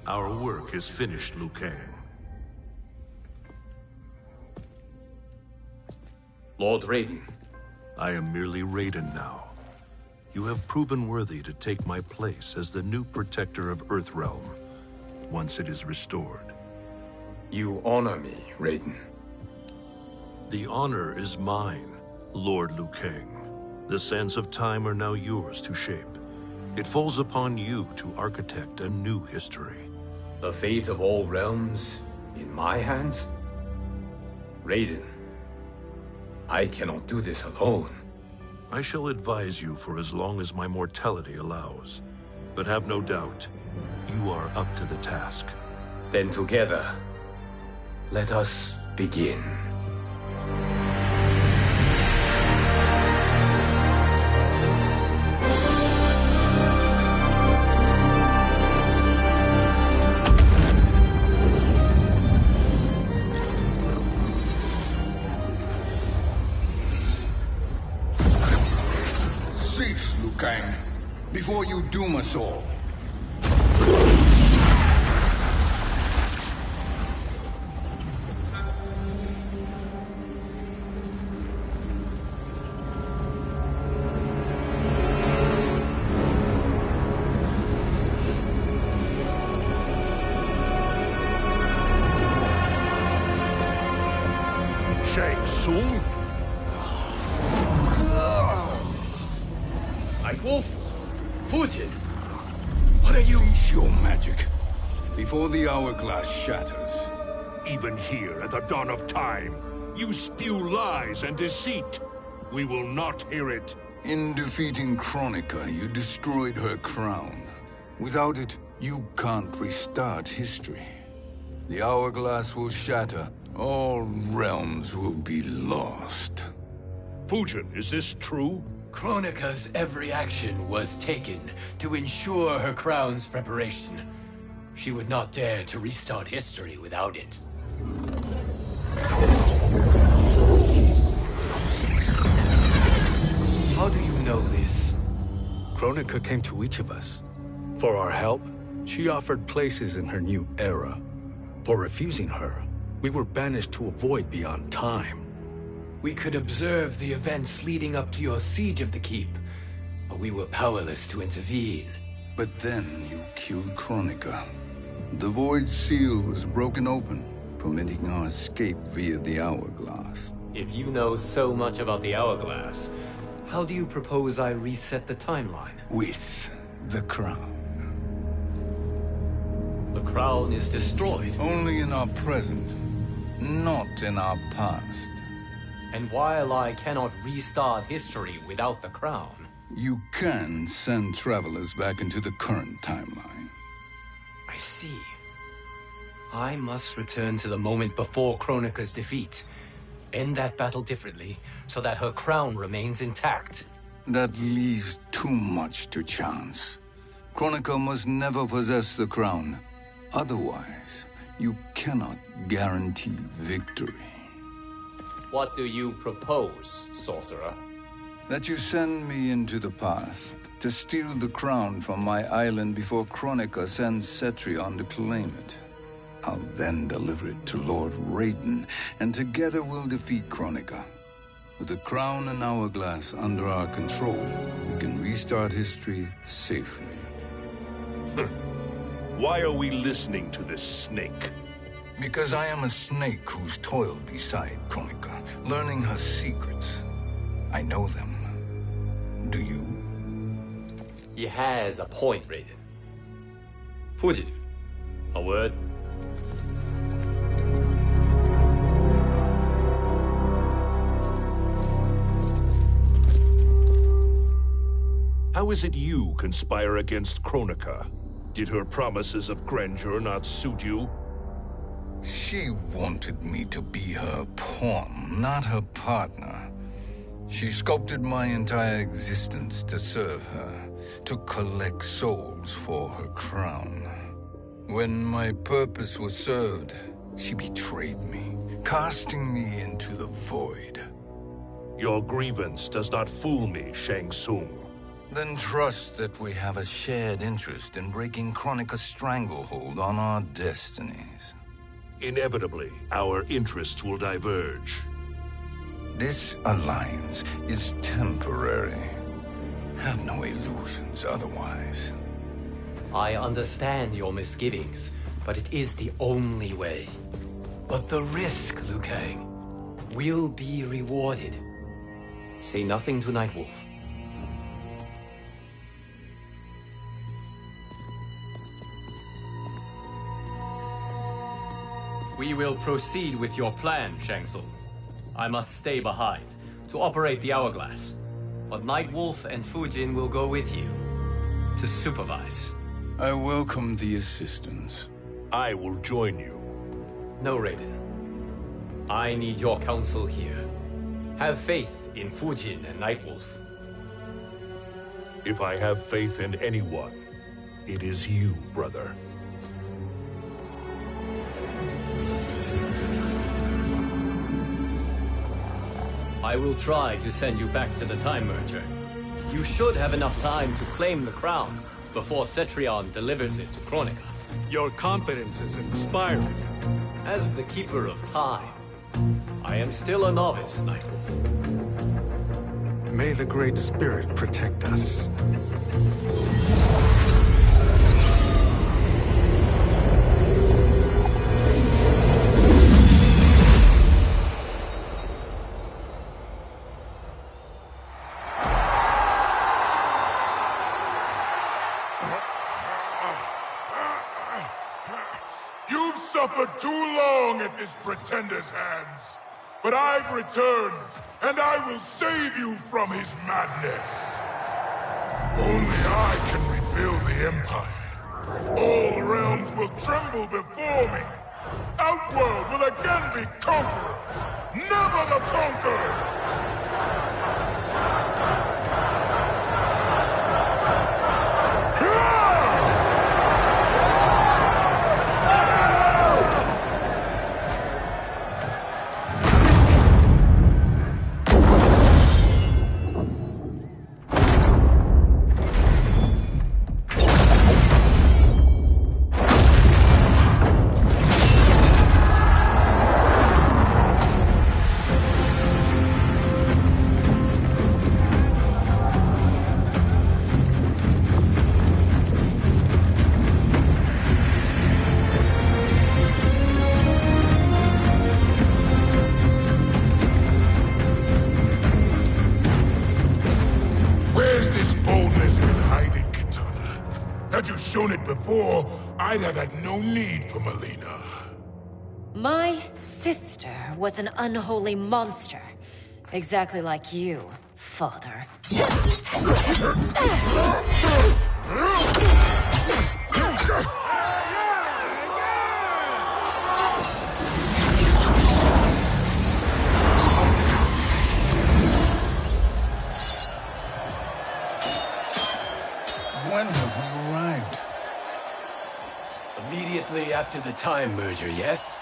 Our work is finished, Liu Kang. Lord Raiden. I am merely Raiden now. You have proven worthy to take my place as the new protector of Earthrealm, once it is restored. You honor me, Raiden. The honor is mine, Lord Liu Kang. The sands of time are now yours to shape. It falls upon you to architect a new history. The fate of all realms in my hands? Raiden, I cannot do this alone. I shall advise you for as long as my mortality allows. But have no doubt, you are up to the task. Then together, let us begin. Cease, Liu Kang, before you doom us all. Shang Tsung? Wolf, Putin, what are you? Cease your magic, before the hourglass shatters. Even here at the dawn of time, you spew lies and deceit. We will not hear it. In defeating Kronika, you destroyed her crown. Without it, you can't restart history. The hourglass will shatter. All realms will be lost. Fujin, is this true? Kronika's every action was taken to ensure her crown's preparation. She would not dare to restart history without it. How do you know this? Kronika came to each of us. For our help, she offered places in her new era. For refusing her, we were banished to a void beyond time. We could observe the events leading up to your siege of the keep, but we were powerless to intervene. But then you killed Kronika. The Void Seal was broken open, permitting our escape via the hourglass. If you know so much about the hourglass, how do you propose I reset the timeline? With the crown. The crown is destroyed. Only in our present, not in our past. And while I cannot restart history without the crown... You can send travelers back into the current timeline. I see. I must return to the moment before Kronika's defeat. End that battle differently, so that her crown remains intact. That leaves too much to chance. Kronika must never possess the crown. Otherwise, you cannot guarantee victory. What do you propose, sorcerer? That you send me into the past to steal the crown from my island before Kronika sends Cetrion to claim it. I'll then deliver it to Lord Raiden, and together we'll defeat Kronika. With the crown and hourglass under our control, we can restart history safely. Why are we listening to this snake? Because I am a snake who's toiled beside Kronika, learning her secrets. I know them. Do you? He has a point, Raiden. Fujin, a word? How is it you conspire against Kronika? Did her promises of grandeur not suit you? She wanted me to be her pawn, not her partner. She sculpted my entire existence to serve her, to collect souls for her crown. When my purpose was served, she betrayed me, casting me into the void. Your grievance does not fool me, Shang Tsung. Then trust that we have a shared interest in breaking Kronika's stranglehold on our destinies. Inevitably, our interests will diverge. This alliance is temporary. Have no illusions otherwise. I understand your misgivings, but it is the only way. But the risk, Liu Kang, will be rewarded. Say nothing to Nightwolf. We will proceed with your plan, Shang Tsung. I must stay behind to operate the Hourglass. But Nightwolf and Fujin will go with you to supervise. I welcome the assistance. I will join you. No, Raiden. I need your counsel here. Have faith in Fujin and Nightwolf. If I have faith in anyone, it is you, brother. I will try to send you back to the Time Merger. You should have enough time to claim the crown before Cetrion delivers it to Kronika. Your confidence is inspiring. As the Keeper of Time, I am still a novice, Nightwolf. May the Great Spirit protect us. You've suffered too long at this pretender's hands. But I've returned, and I will save you from his madness. Only I can rebuild the Empire. All realms will tremble before me. Outworld will again be conquerors, never the conquered! Had you shown it before, I'd have had no need for Melina. My sister was an unholy monster. Exactly like you, father. When have we arrived? Immediately after the Time Merger, yes?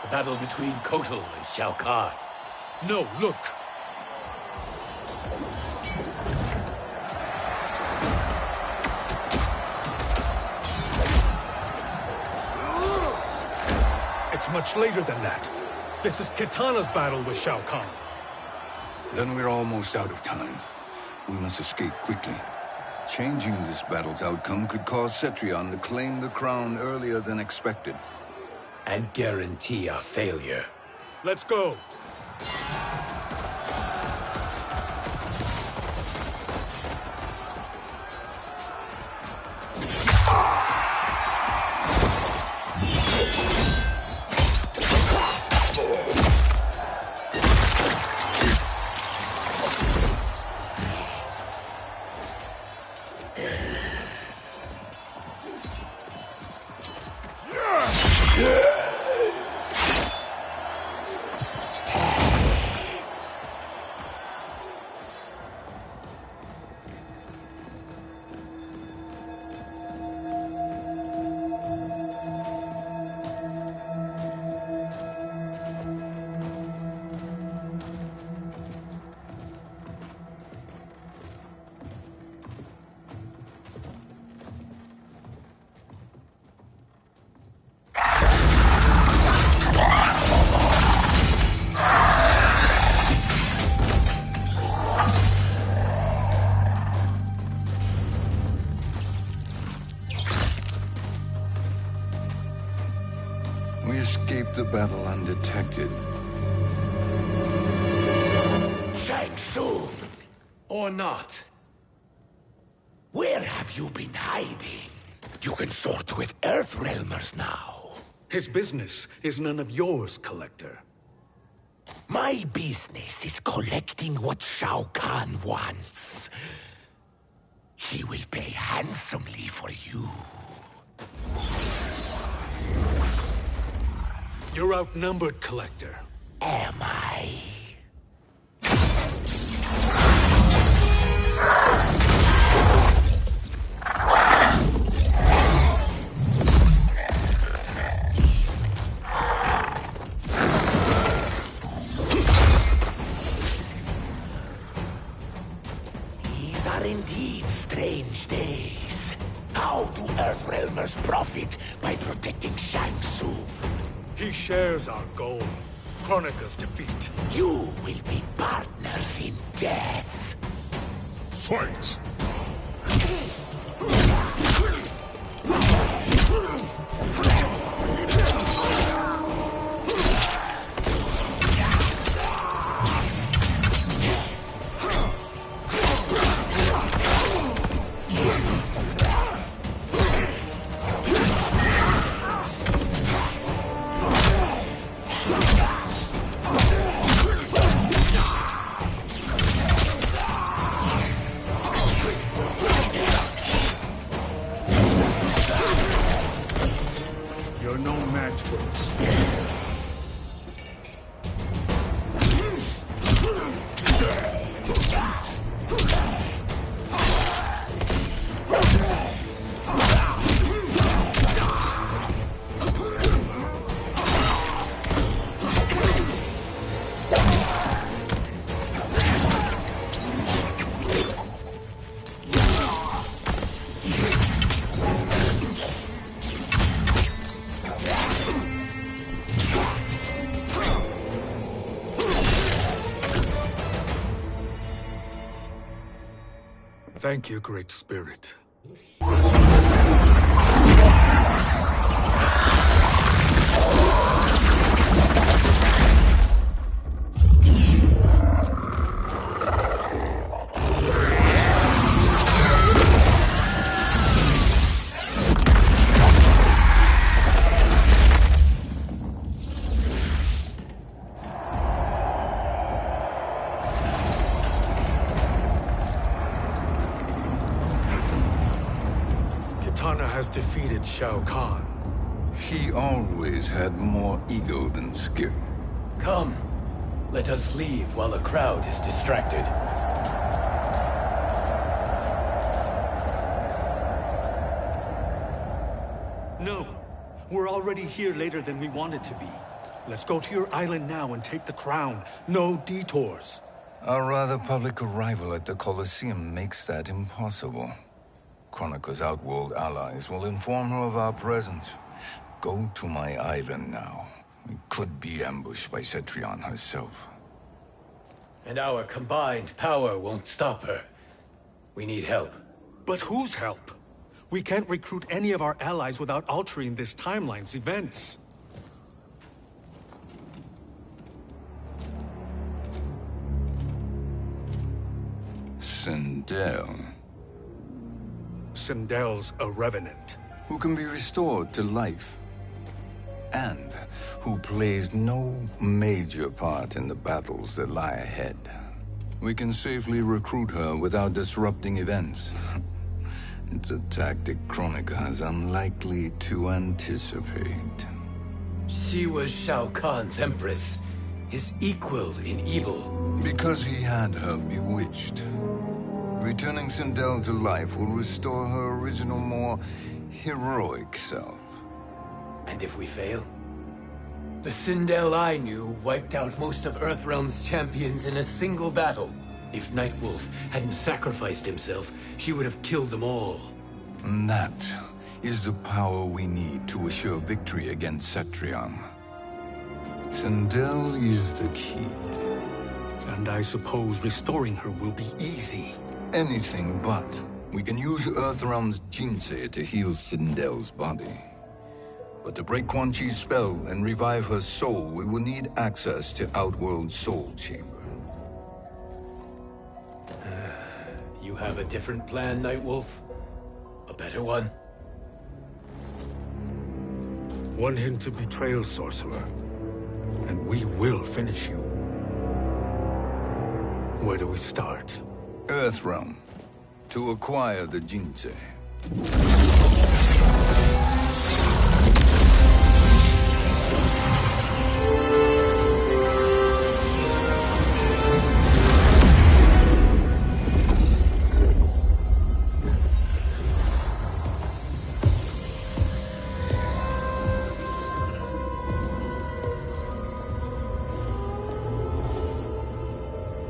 The battle between Kotal and Shao Kahn. No, look! It's much later than that. This is Kitana's battle with Shao Kahn. Then we're almost out of time. We must escape quickly. Changing this battle's outcome could cause Cetrion to claim the crown earlier than expected. And guarantee our failure. Let's go! We escaped the battle undetected. Shang Tsung! Or not. Where have you been hiding? You can sort with Earthrealmers now. His business is none of yours, Collector. My business is collecting what Shao Kahn wants. He will pay handsomely for you. You're outnumbered, Collector. Am I? These are indeed strange days. How do Earthrealmers profit by protecting Shang Tsung? He shares our goal. Kronika's defeat. You will be partners in death. Fight! You're no match for us. Thank you, Great Spirit. Kitana has defeated Shao Kahn. He always had more ego than skill. Come, let us leave while the crowd is distracted. No, we're already here later than we wanted to be. Let's go to your island now and take the crown. No detours. Our rather public arrival at the Colosseum makes that impossible. Kronika's outworld allies will inform her of our presence. Go to my island now. We could be ambushed by Cetrion herself. And our combined power won't stop her. We need help. But whose help? We can't recruit any of our allies without altering this timeline's events. Sindel, Sindel's a revenant. who can be restored to life, and who plays no major part in the battles that lie ahead. We can safely recruit her without disrupting events. It's a tactic Kronika is unlikely to anticipate. She was Shao Kahn's empress, his equal in evil. Because he had her bewitched. Returning Sindel to life will restore her original, more heroic self. And if we fail? The Sindel I knew wiped out most of Earthrealm's champions in a single battle. If Nightwolf hadn't sacrificed himself, she would have killed them all. And that is the power we need to assure victory against Cetrion. Sindel is the key. And I suppose restoring her will be easy. Anything but. We can use Earthrealm's Jinsei to heal Sindel's body. But to break Quan Chi's spell and revive her soul, we will need access to Outworld's soul chamber. You have a different plan, Nightwolf? A better one? One hint of betrayal, sorcerer, and we will finish you. Where do we start? Earthrealm. To acquire the Jinsei.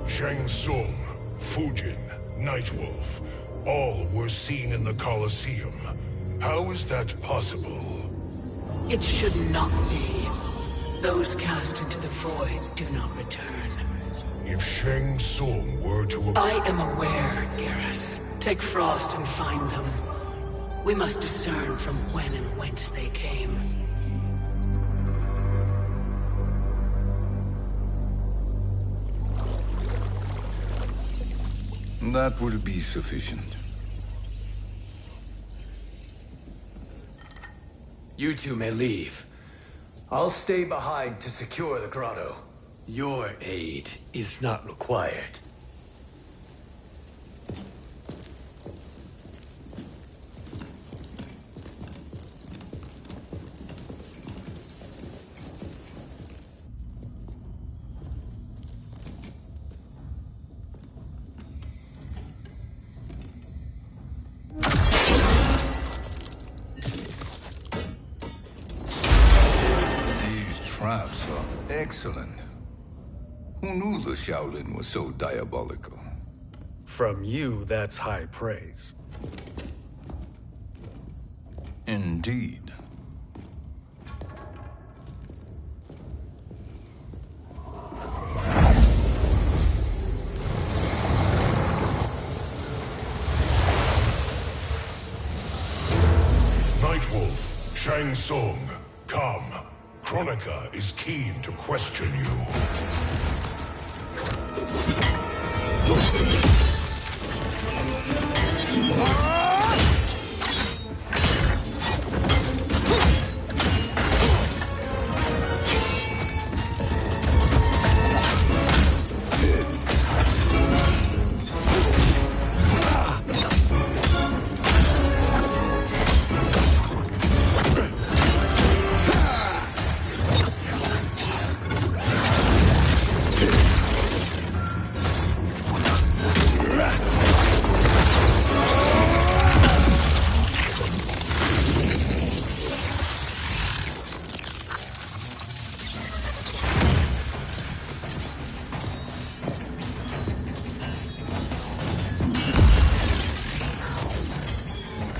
Shang Tsung, Fujin, Nightwolf, all were seen in the Colosseum. How is that possible? It should not be. Those cast into the void do not return. If Shang Tsung were to... I am aware, Garrus. Take Frost and find them. We must discern from when and whence they came. That will be sufficient. You two may leave. I'll stay behind to secure the grotto. Your aid is not required. Traps are excellent. Who knew the Shaolin was so diabolical? From you, that's high praise. Indeed. Nightwolf, Shang Tsung, come. Kronika is keen to question you.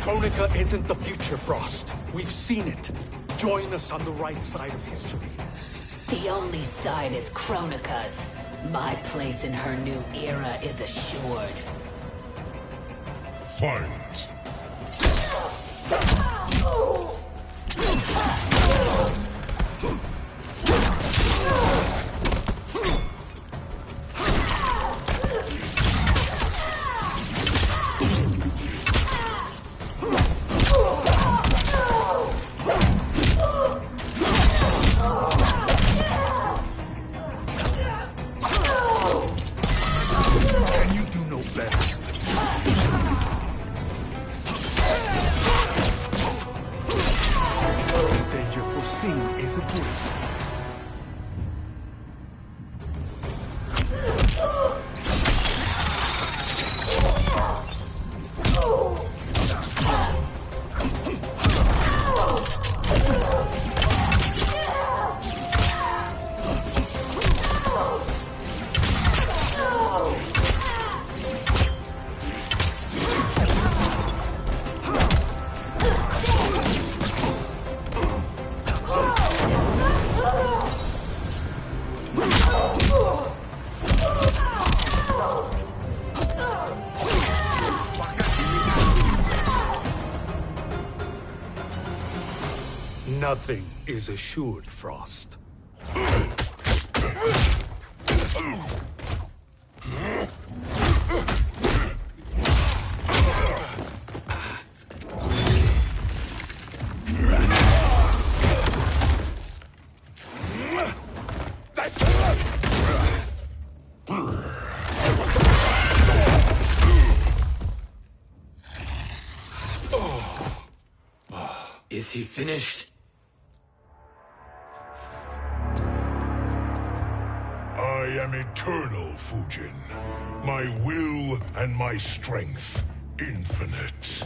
Kronika isn't the future, Frost. We've seen it. Join us on the right side of history. The only side is Kronika's. My place in her new era is assured. Fight! Can you do no better? The danger foreseen is avoided. Nothing is assured, Frost. Is he finished? I am eternal, Fujin. My will and my strength, infinite.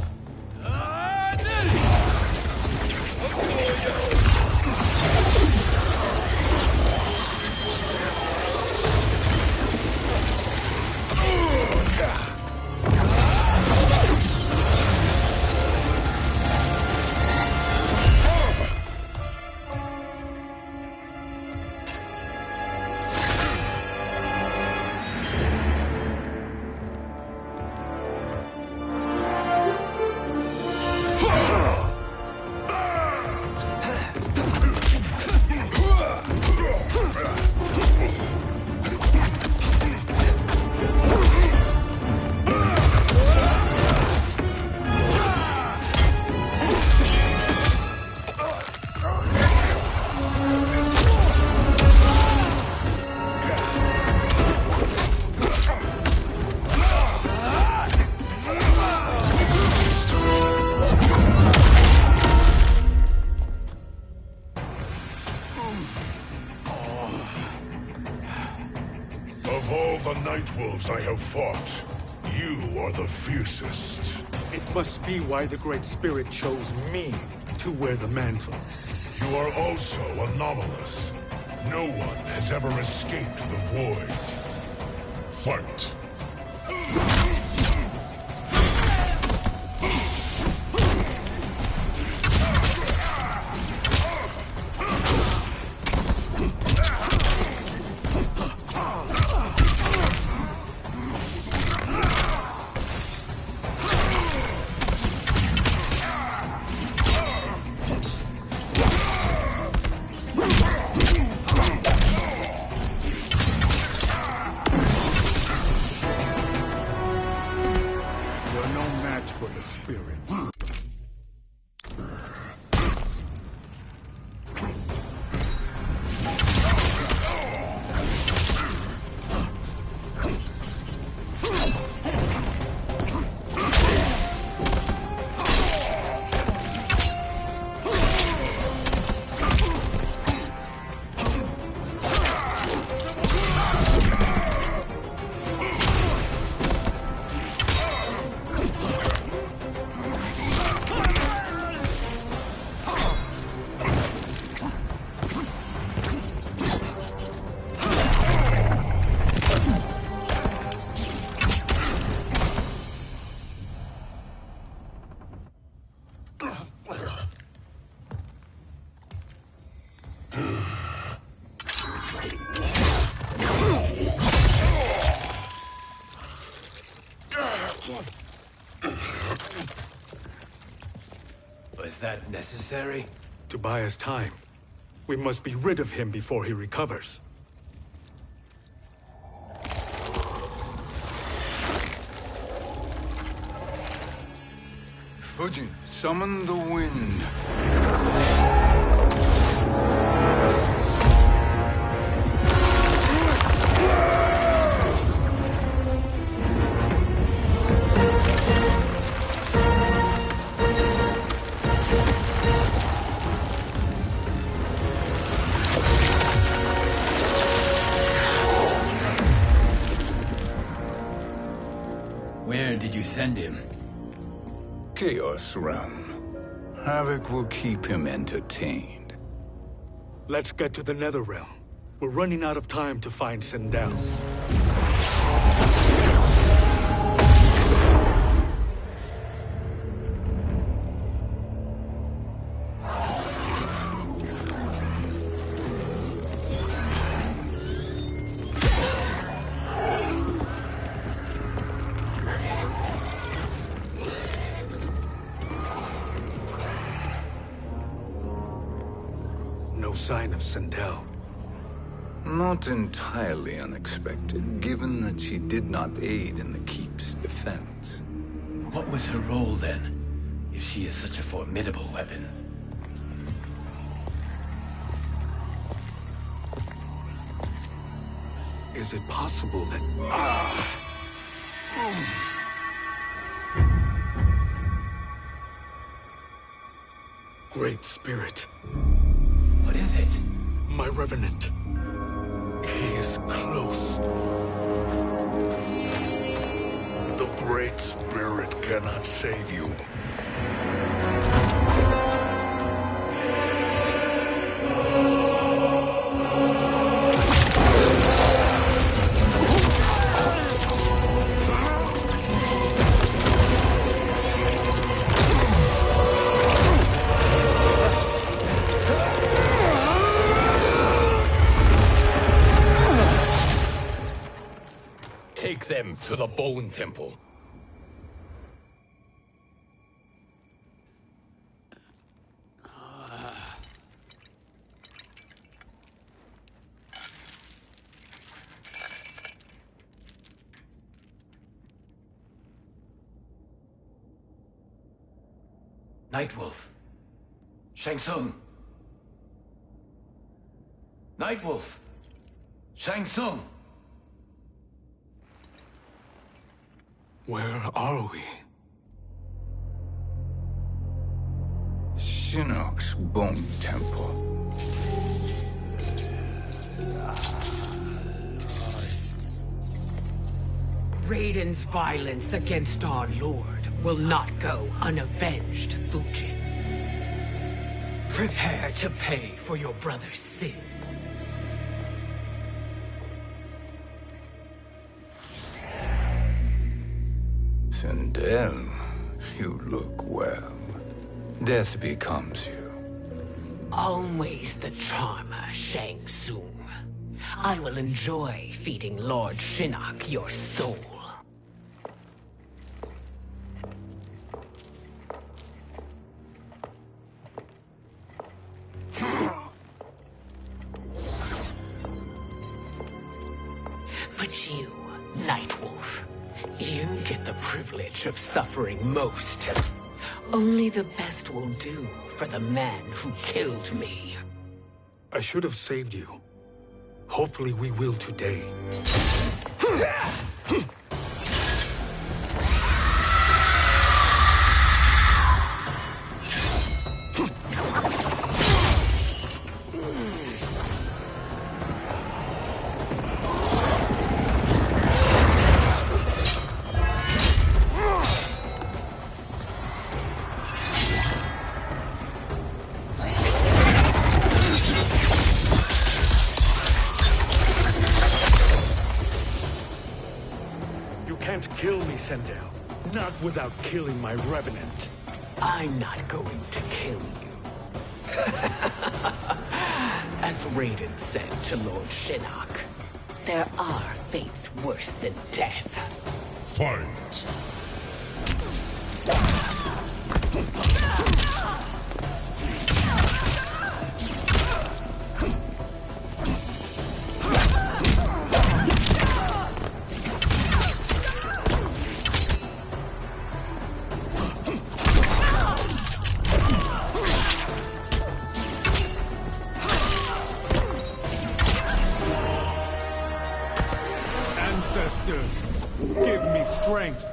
Of all the Night Wolves I have fought, you are the fiercest. It must be why the Great Spirit chose me to wear the mantle. You are also anomalous. No one has ever escaped the void. Fight! For the spirits. Was that necessary? To buy us time. We must be rid of him before he recovers. Fujin, summon the wind. Where did you send him? Chaos Realm. Havoc will keep him entertained. Let's get to the Netherrealm. We're running out of time to find Sindel. no sign of Sindel. Not entirely unexpected, given that she did not aid in the Keep's defense. What was her role then, if she is such a formidable weapon? Is it possible that... Great Spirit. What is it? My Revenant. He is close. The Great Spirit cannot save you. Take them to the Bone Temple. Nightwolf. Shang Tsung. Nightwolf. Shang Tsung. Where are we? Shinnok's Bone Temple. Raiden's violence against our Lord will not go unavenged, Fujin. Prepare to pay for your brother's sins. Sindel, you look well. Death becomes you. Always the charmer, Shang Tsung. I will enjoy feeding Lord Shinnok your soul. But you, Nightwolf, you get the privilege of suffering most. Only the best will do for the man who killed me. I should have saved you. Hopefully we will today. Kill me, Sindel. Not without killing my Revenant. I'm not going to kill you. As Raiden said to Lord Shinnok, there are fates worse than death. Fight! Ancestors, give me strength.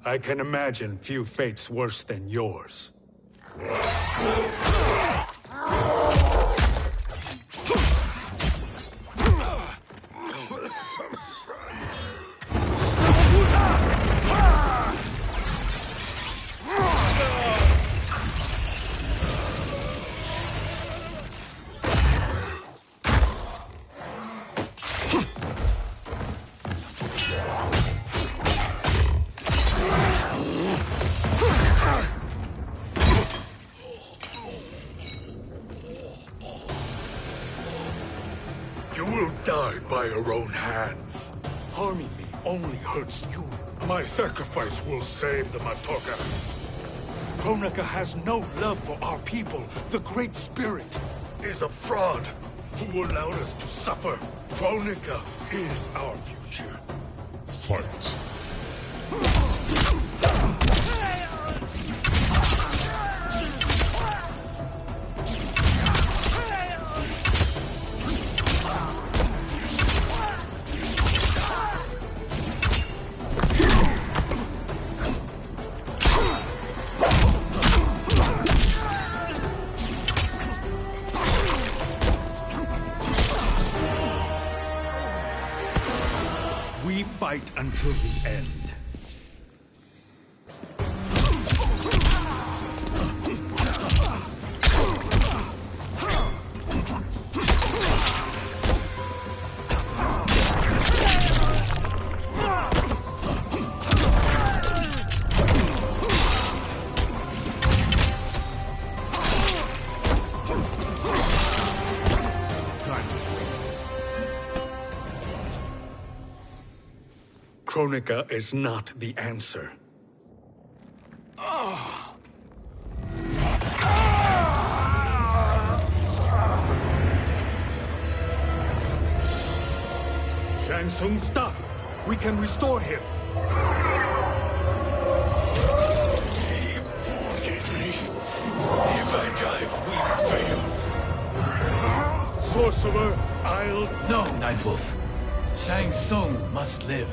I can imagine few fates worse than yours. You will die by your own hands. Harming me only hurts you. My sacrifice will save the Matoka. Kronika has no love for our people. The Great Spirit Is a fraud who allowed us to suffer. Kronika is our future. Fight. We fight until the end. Kronika is not the answer. Shang Tsung, stop! We can restore him! If I die, we fail. Sorcerer, I'll... No, Nightwolf. Shang Tsung must live.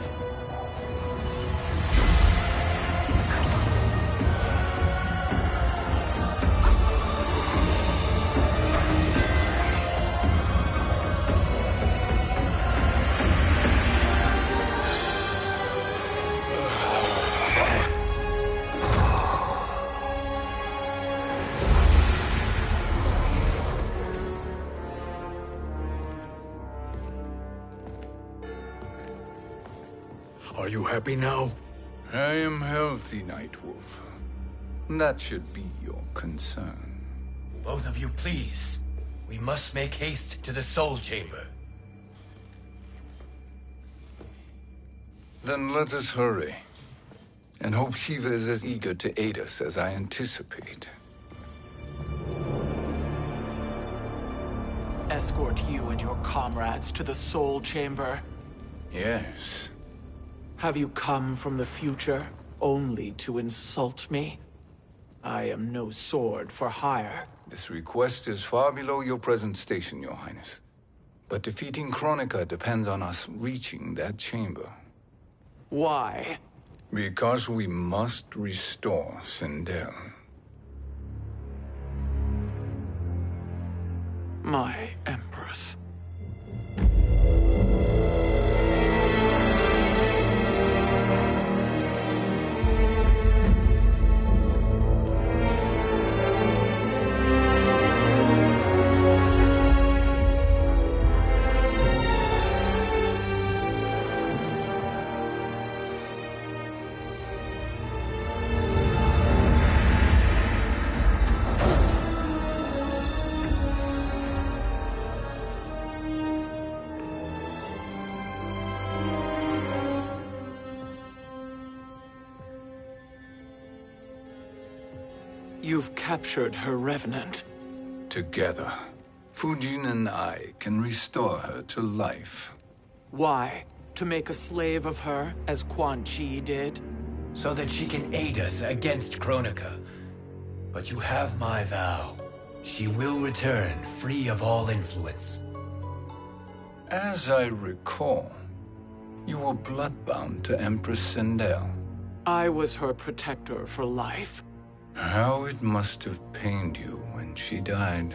Are you happy now? I am healthy, Nightwolf. That should be your concern. Both of you, please. We must make haste to the Soul Chamber. Then let us hurry. And hope Shiva is as eager to aid us as I anticipate. Escort you and your comrades to the Soul Chamber? Yes. Have you come from the future only to insult me? I am no sword for hire. This request is far below your present station, Your Highness. But defeating Kronika depends on us reaching that chamber. Why? Because we must restore Sindel. My Empress. You've captured her revenant. Together, Fujin and I can restore her to life. Why? To make a slave of her, as Quan Chi did? So that she can aid us against Kronika. But you have my vow. She will return free of all influence. As I recall, you were bloodbound to Empress Sindel. I was her protector for life. How it must have pained you when she died.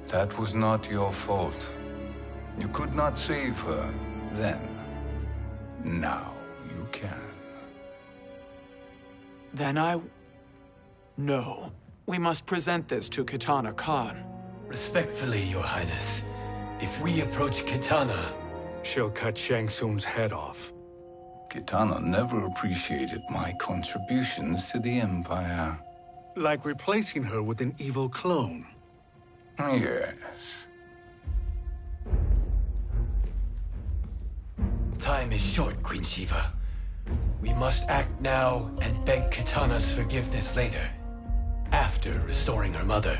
That was not your fault. You could not save her then. Now you can. Then No. We must present this to Kitana Khan. Respectfully, Your Highness, if we approach Kitana, she'll cut Shang Tsung's head off. Kitana never appreciated my contributions to the Empire. Like replacing her with an evil clone. Yes. Time is short, Queen Shiva. We must act now and beg Kitana's forgiveness later. After restoring her mother.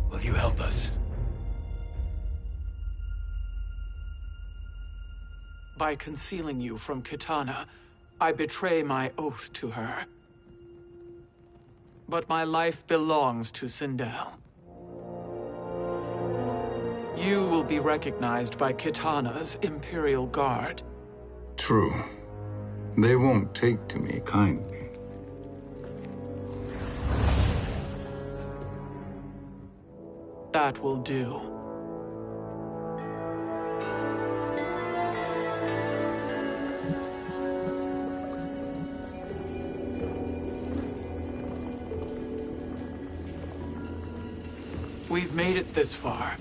Will you help us? By concealing you from Kitana, I betray my oath to her. But my life belongs to Sindel. You will be recognized by Kitana's Imperial Guard. True. They won't take to me kindly. That will do. We've made it this far.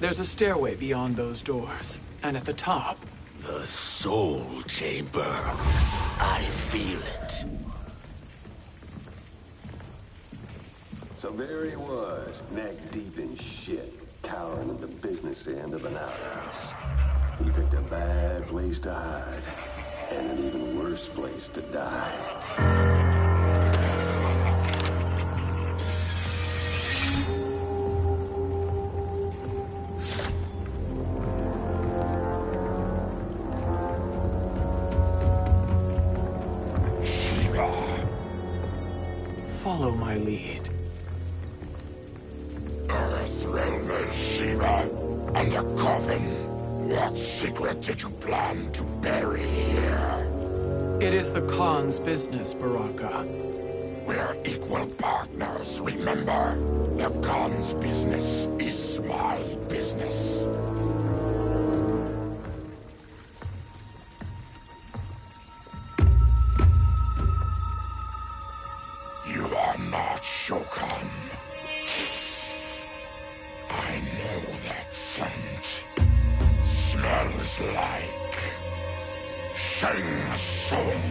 There's a stairway beyond those doors, and at the top... The Soul Chamber. I feel it. So there he was, neck deep in shit, cowering at the business end of an outhouse. He picked a bad place to hide, and an even worse place to die. Follow my lead. Earthrealm is Shiva, and a coffin. What secret did you plan to bury here? It is the Khan's business, Baraka. We're equal partners, remember? The Khan's business is my business. You are not Shokan. I know that scent. Smells like Shang Tsung.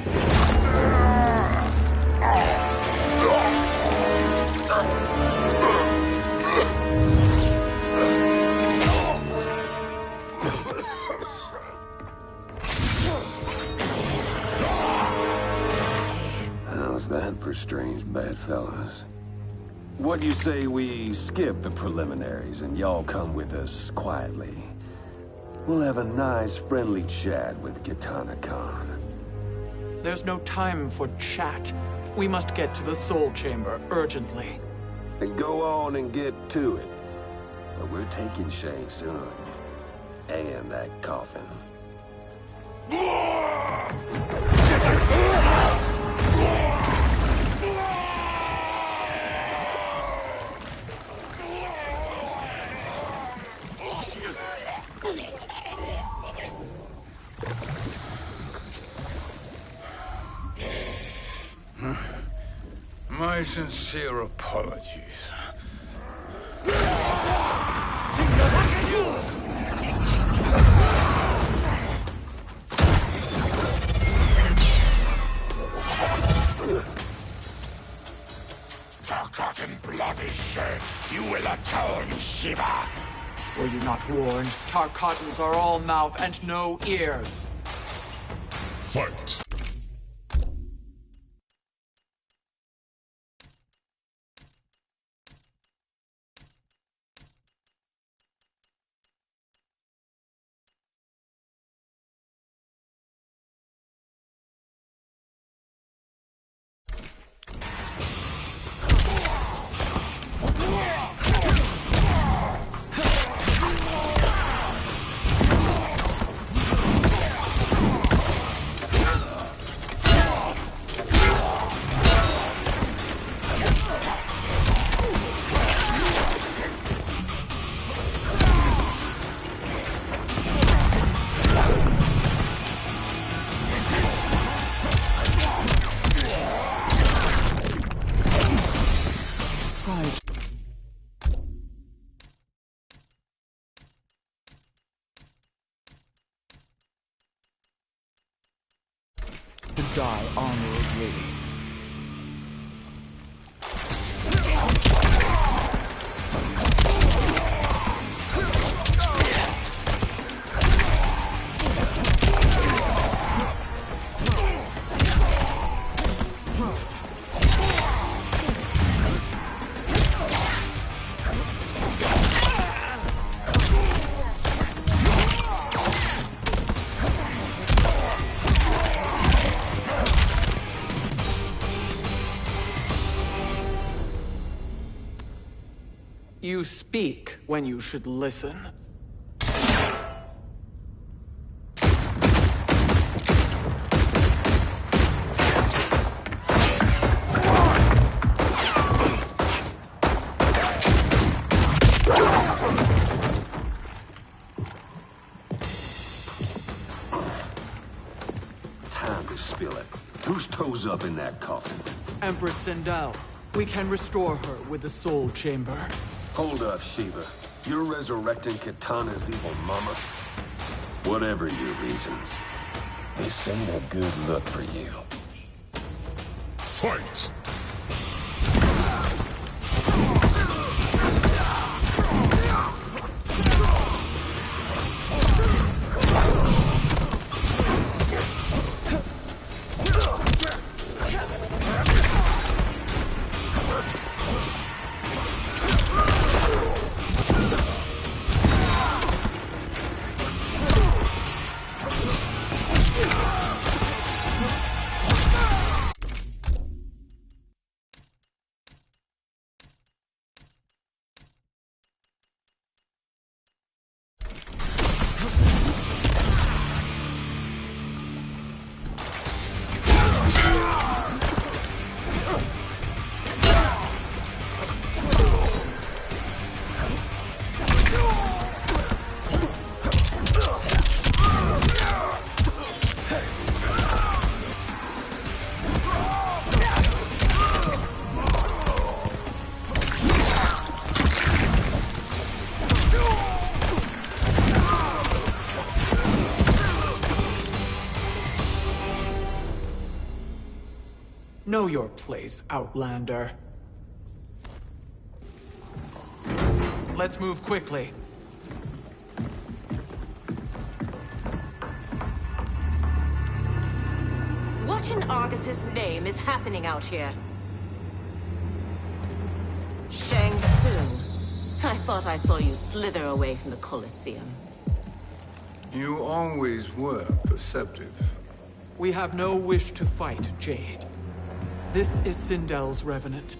How's that for strange bedfellows? What do you say we skip the preliminaries and y'all come with us quietly? We'll have a nice, friendly chat with Kitana Khan. There's no time for chat. We must get to the Soul Chamber urgently. Then go on and get to it. But we're taking Shang Tsung. And that coffin. My sincere apologies. Forgotten blood is shed. You will atone, Shiva. Were you not warned? Tarkatans are all mouth and no ears. Fight! die honorably. You speak when you should listen. Time to spill it. Whose toes up in that coffin? Empress Sindel. We can restore her with the Soul Chamber. Hold up, Sheba. You're resurrecting Kitana's evil mama? Whatever your reasons, this ain't a good look for you. Fight! Know your place, Outlander. Let's move quickly. What in Argus's name is happening out here? Shang Tsung. I thought I saw you slither away from the Colosseum. You always were perceptive. We have no wish to fight, Jade. This is Sindel's Revenant.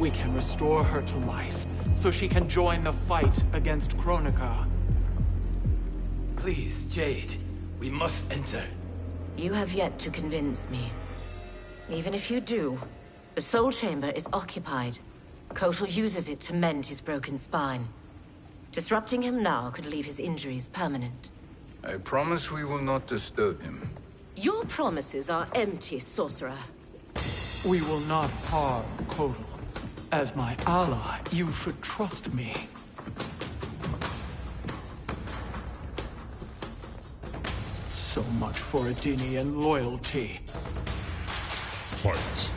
We can restore her to life, so she can join the fight against Kronika. Please, Jade. We must enter. You have yet to convince me. Even if you do, the Soul Chamber is occupied. Kotal uses it to mend his broken spine. Disrupting him now could leave his injuries permanent. I promise we will not disturb him. Your promises are empty, sorcerer. We will not harm Kotal. As my ally, you should trust me. So much for Adenian loyalty. Fight.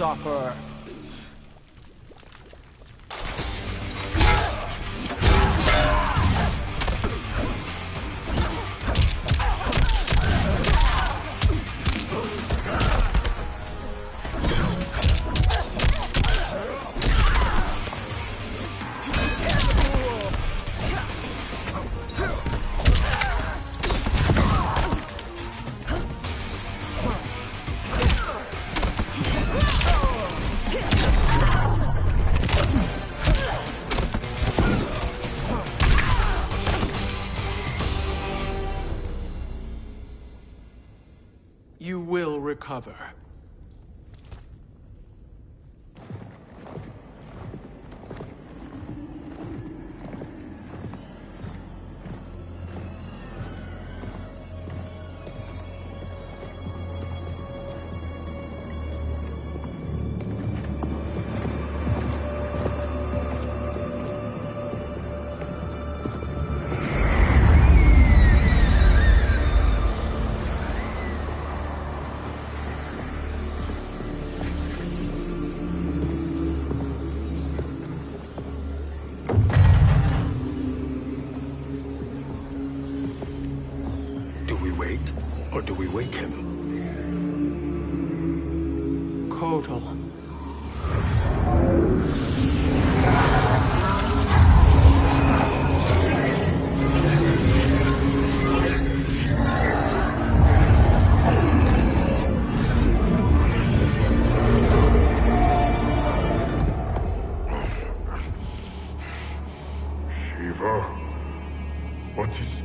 Suffer. cover. Or do we wake him? Kotal. Shiva? What is...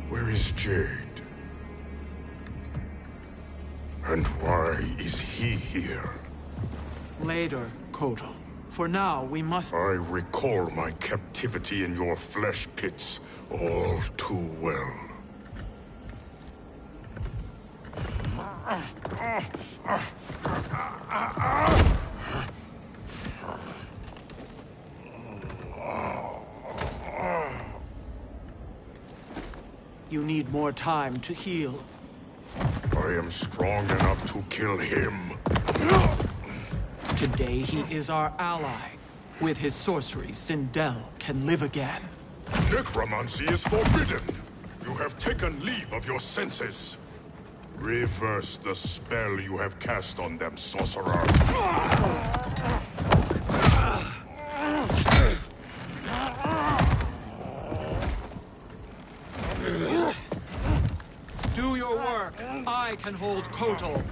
Where is Jade? And why is he here? Later, Kotal. For now, we must... I recall my captivity in your flesh pits all too well. You need more time to heal. I am strong enough to kill him. Today he is our ally. With his sorcery, Sindel can live again. Necromancy is forbidden. You have taken leave of your senses. Reverse the spell you have cast on them, sorcerer. Do your work. I can hold Kotal.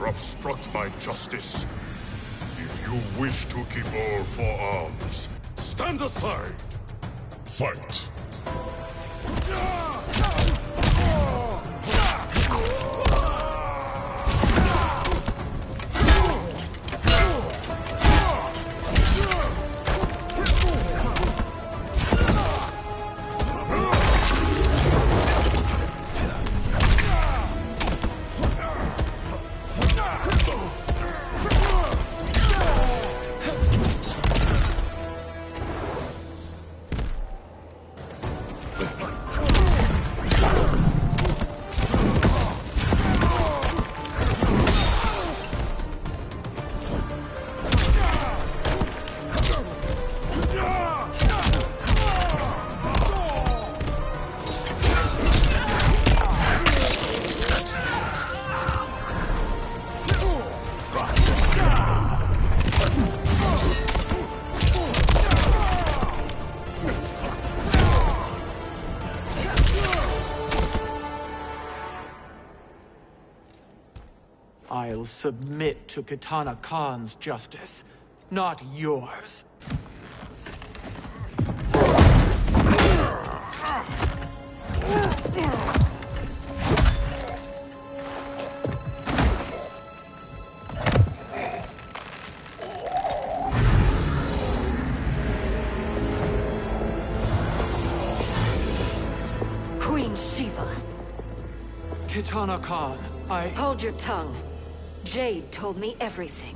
Obstruct my justice. If you wish to keep all four arms, stand aside. Fight. I'll submit to Kitana Khan's justice, not yours. Queen Kitana Khan, Hold your tongue. Jade told me everything.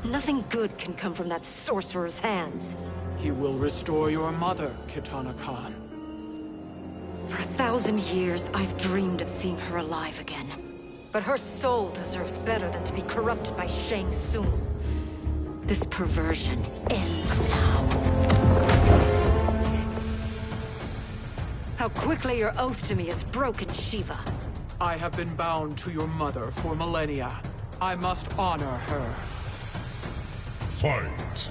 Nothing good can come from that sorcerer's hands. He will restore your mother, Kitana Khan. For 1,000 years, I've dreamed of seeing her alive again. But her soul deserves better than to be corrupted by Shang Tsung. This perversion ends now. How quickly your oath to me has broken, Shiva. I have been bound to your mother for millennia. I must honor her. Fight!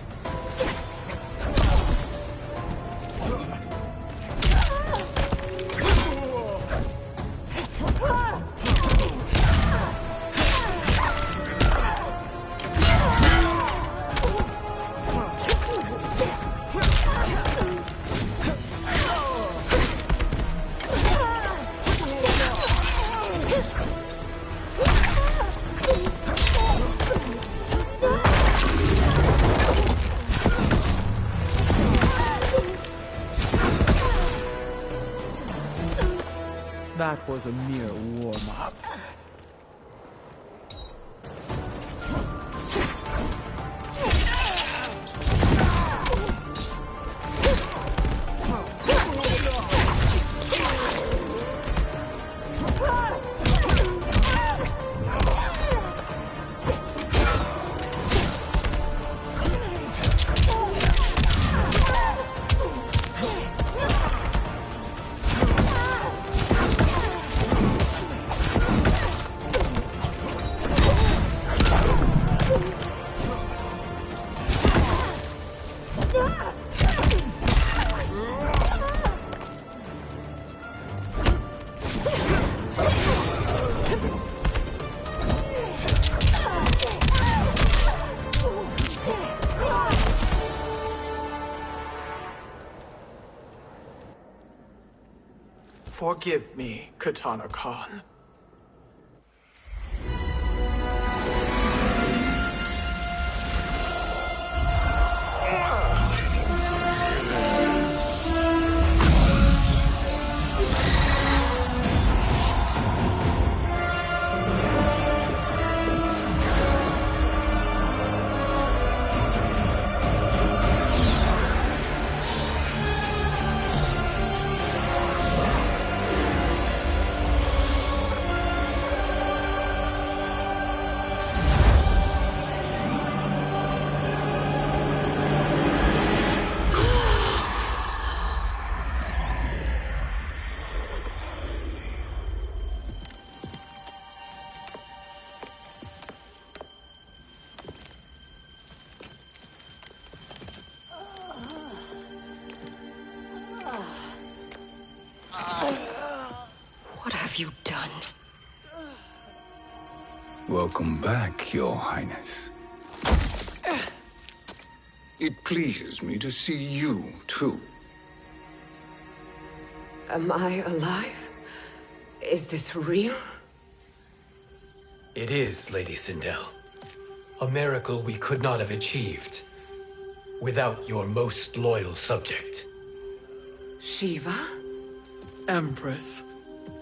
That was a mere warm-up. Forgive me, Kitana Khan. What have you done? Welcome back, Your Highness. It pleases me to see you, too. Am I alive? Is this real? It is, Lady Sindel. A miracle we could not have achieved without your most loyal subject. Shiva? Empress,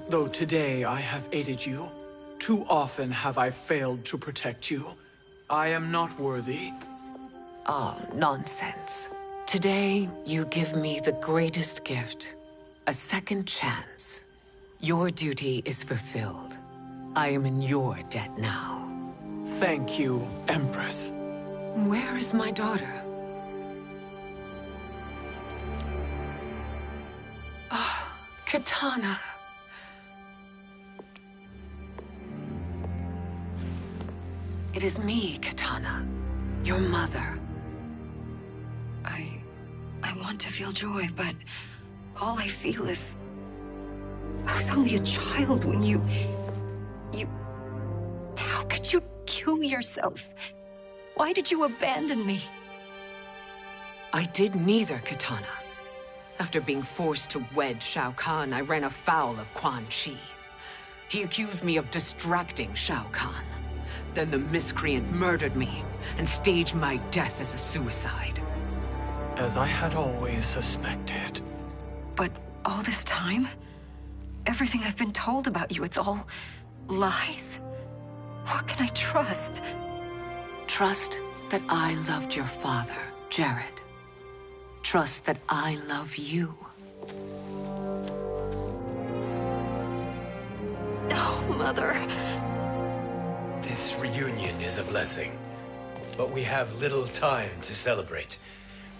though today I have aided you, too often have I failed to protect you. I am not worthy. Oh, nonsense. Today, you give me the greatest gift. A second chance. Your duty is fulfilled. I am in your debt now. Thank you, Empress. Where is my daughter? Oh, Kitana. It is me, Kitana. Your mother. I want to feel joy, but all I feel is... I was only a child when you... How could you kill yourself? Why did you abandon me? I did neither, Kitana. After being forced to wed Shao Kahn, I ran afoul of Quan Chi. He accused me of distracting Shao Kahn. Then the miscreant murdered me and staged my death as a suicide. As I had always suspected. But All this time? Everything I've been told about you, it's all lies? What can I trust? Trust that I loved your father, Jared. Trust that I love you. No, Mother. This reunion is a blessing, but we have little time to celebrate.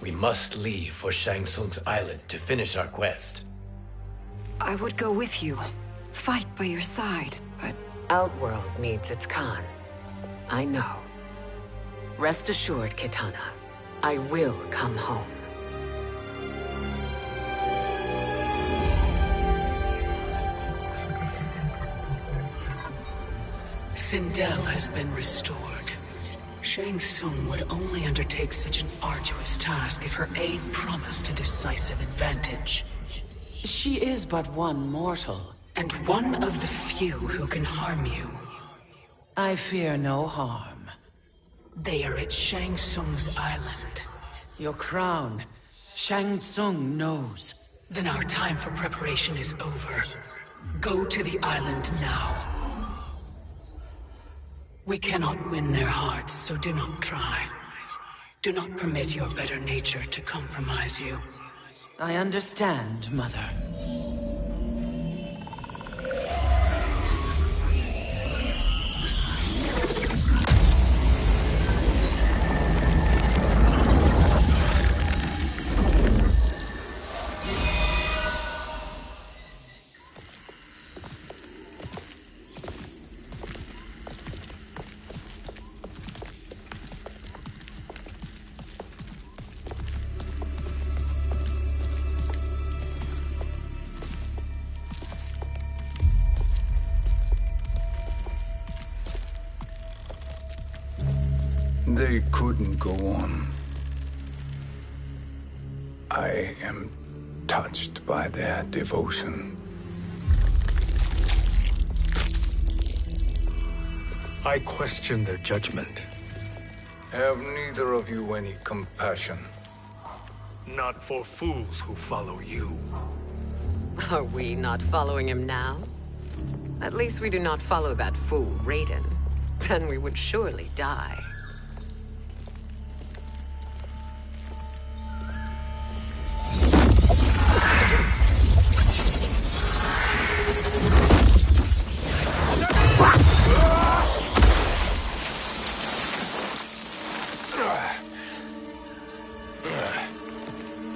We must leave for Shang Tsung's island to finish our quest. I would go with you, fight by your side, but... Outworld needs its Khan. I know. Rest assured, Kitana, I will come home. Sindel has been restored. Shang Tsung would only undertake such an arduous task if her aid promised a decisive advantage. She is but one mortal, and one of the few who can harm you. I fear no harm. They are at Shang Tsung's island. Your crown. Shang Tsung knows. Then our time for preparation is over. Go to the island now. We cannot win their hearts, so do not try. Do not permit your better nature to compromise you. I understand, Mother. They couldn't go on. I am touched by their devotion. I question their judgment. Have neither of you any compassion? Not for fools who follow you. Are we not following him now? At least we do not follow that fool, Raiden. Then we would surely die.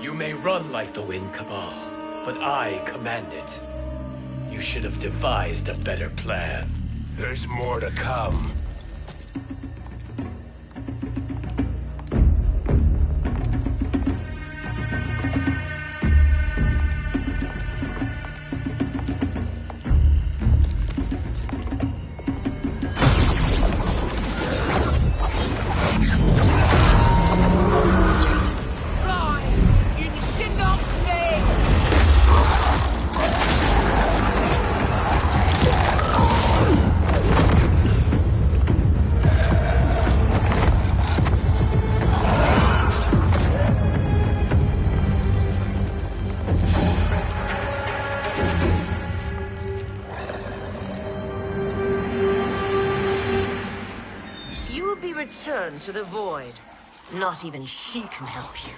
You may run like the wind, Cabal, but I command it. You should have devised a better plan. There's more to come. Return to the void. Not even she can help you.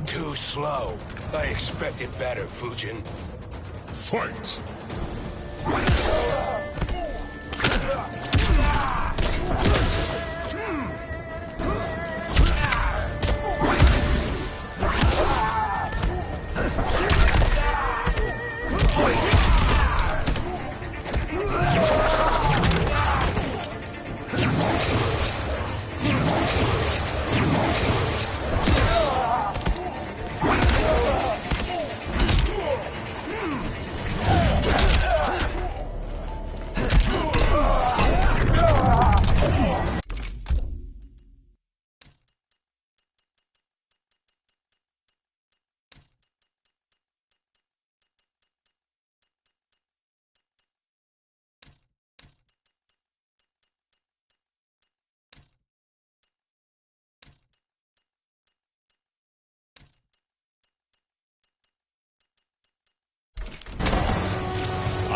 Too slow. I expected better, Fujin. Fight!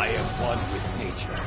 I am one with nature.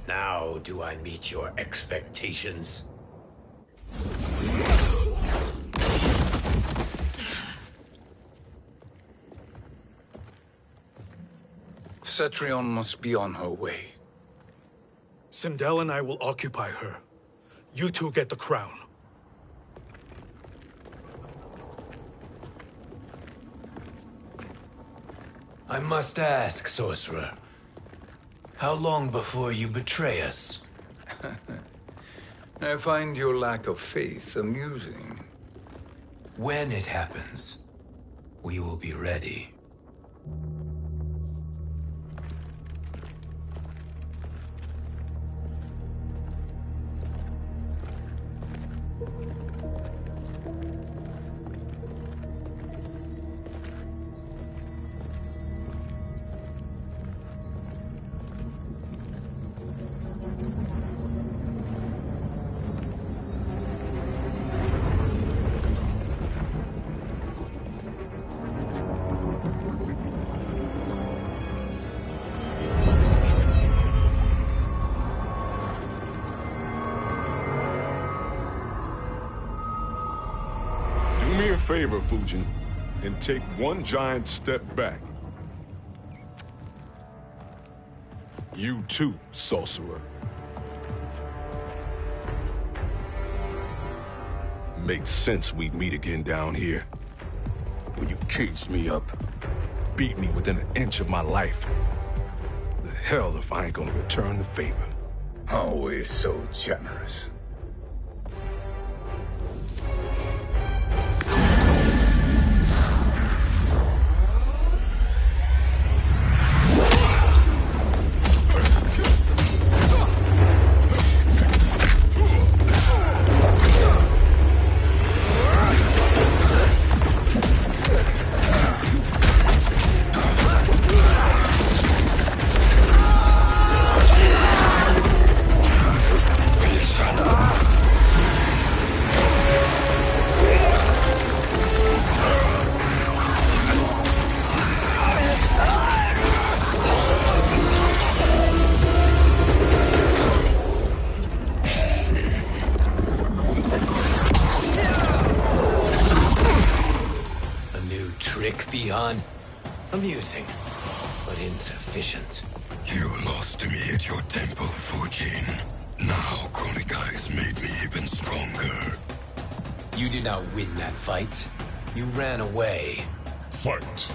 Now do I meet your expectations? Cetrion must be on her way. Sindel and I will occupy her. You two get the crown. I must ask, sorcerer. How long before you betray us? I find your lack of faith amusing. When it happens, we will be ready. Do me a favor, Fujin, and take one giant step back. You too, sorcerer. Makes sense we'd meet again down here. When you caged me up, beat me within an inch of my life. The hell if I ain't gonna return the favor. Always so generous. Beyond amusing, but insufficient. You lost to me at your temple, Fujin. Now Kronika has made me even stronger. You did not win that fight. You ran away. Fight!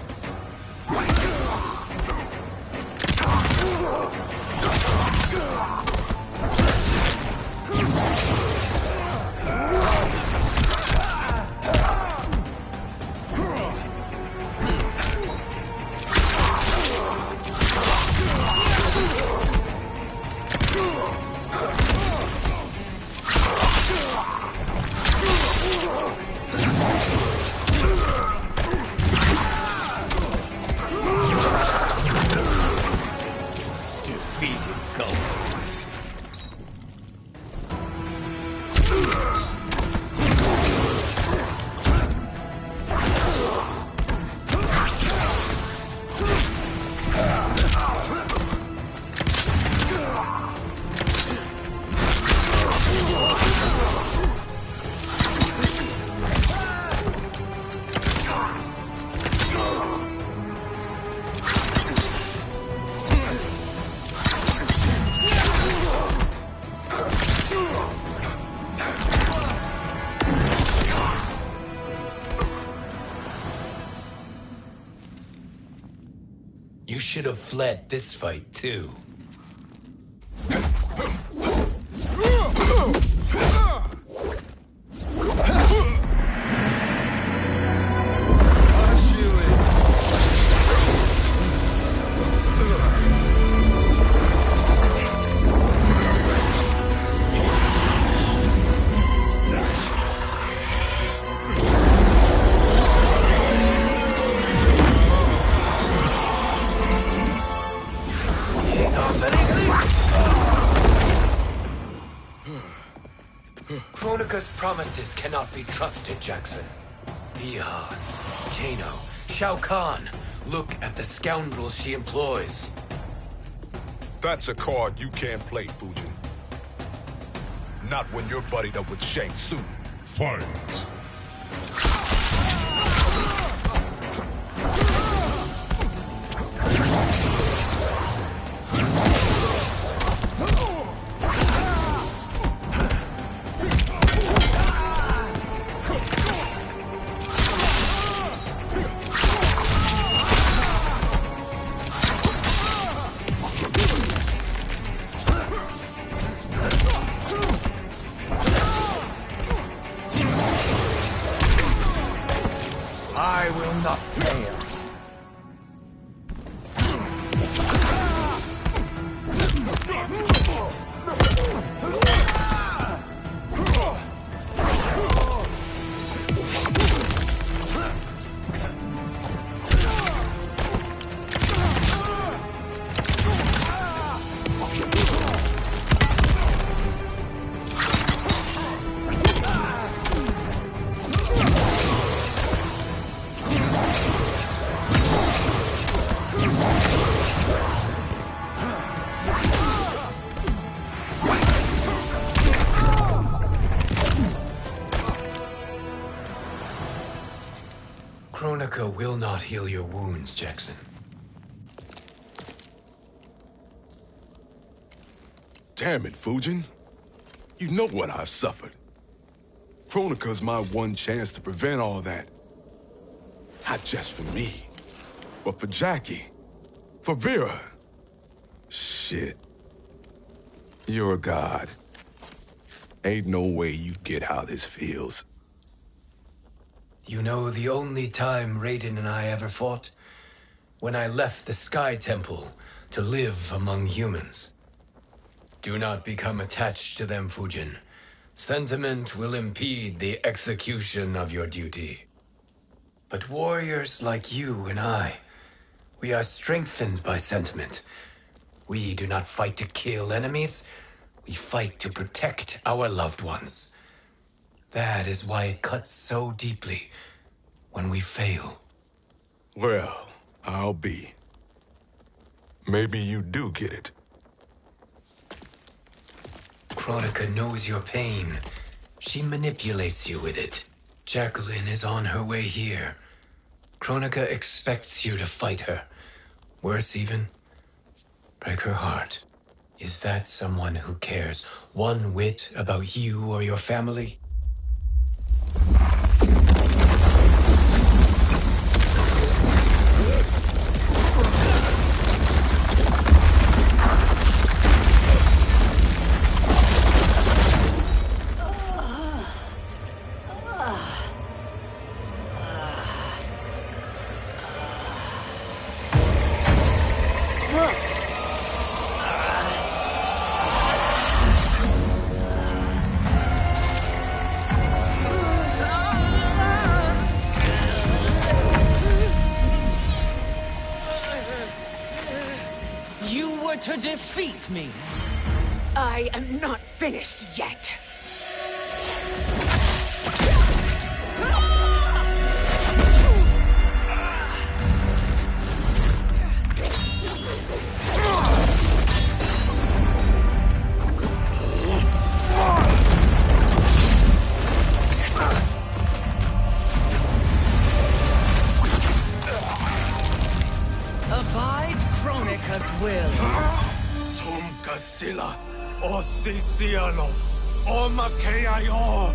should have fled this fight, too. Kronika's promises cannot be trusted, Jackson. Bihan, Kano, Shao Kahn. Look at the scoundrels she employs. That's a card you can't play, Fujin. Not when you're buddied up with Shang Tsung. Fight! I will not fail. Kronika will not heal your wounds, Jackson. Damn it, Fujin. You know what I've suffered. Kronika's my one chance to prevent all that. Not just for me, but for Jackie, for Vera. Shit. You're a god. Ain't no way you get how this feels. You know the only time Raiden and I ever fought? When I left the Sky Temple to live among humans. Do not become attached to them, Fujin. Sentiment will impede the execution of your duty. But warriors like you and I, we are strengthened by sentiment. We do not fight to kill enemies. We fight to protect our loved ones. That is why it cuts so deeply when we fail. Well, I'll be. Maybe you do get it. Kronika knows your pain. She manipulates you with it. Jacqueline is on her way here. Kronika expects you to fight her. Worse even, break her heart. Is that someone who cares one whit about you or your family? To defeat me. I am not finished yet. Abide Kronika's will. Sila, o Siciano, o Makeayo.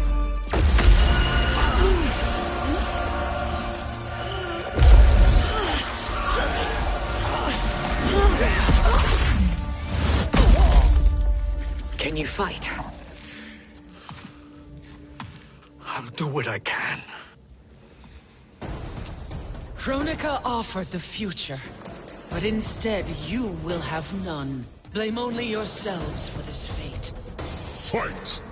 you fight. I'll do what I can. Kronika offered the future, but instead you will have none. Blame only yourselves for this fate. Fight!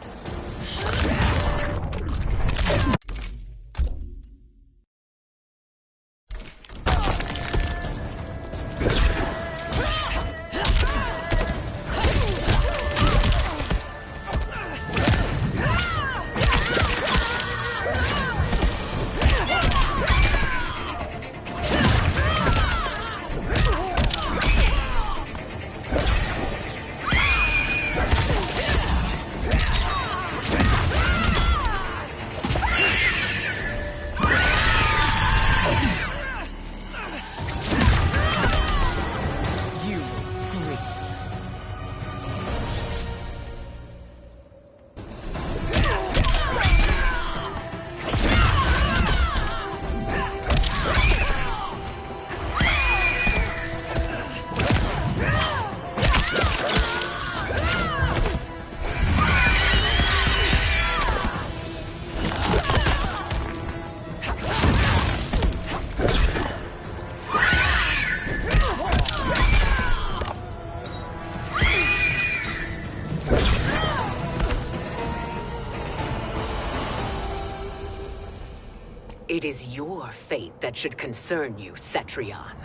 It is your fate that should concern you, Cetrion.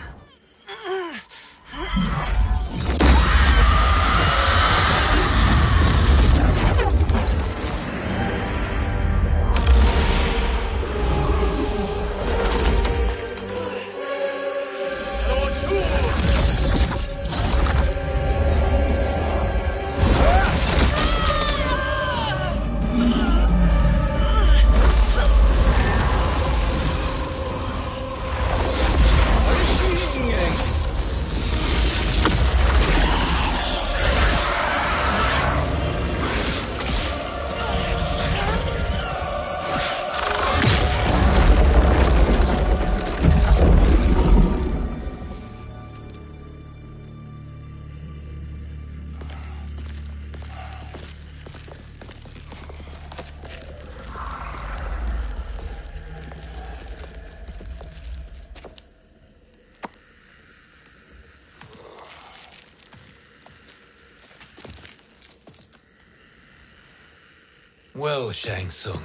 Well, Shang Tsung,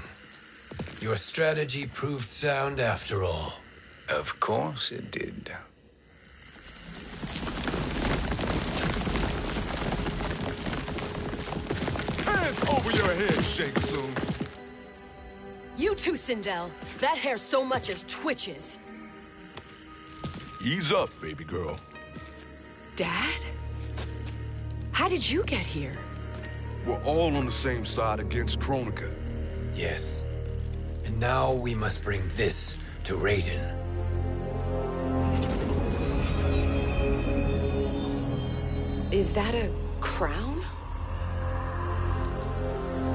your strategy proved sound after all. Of course it did. Hands over your head, Shang Tsung. You too, Sindel. That hair so much as twitches. Ease up, baby girl. Dad? How did you get here? We're all on the same side against Kronika. Yes. And now we must bring this to Raiden. Is that a crown?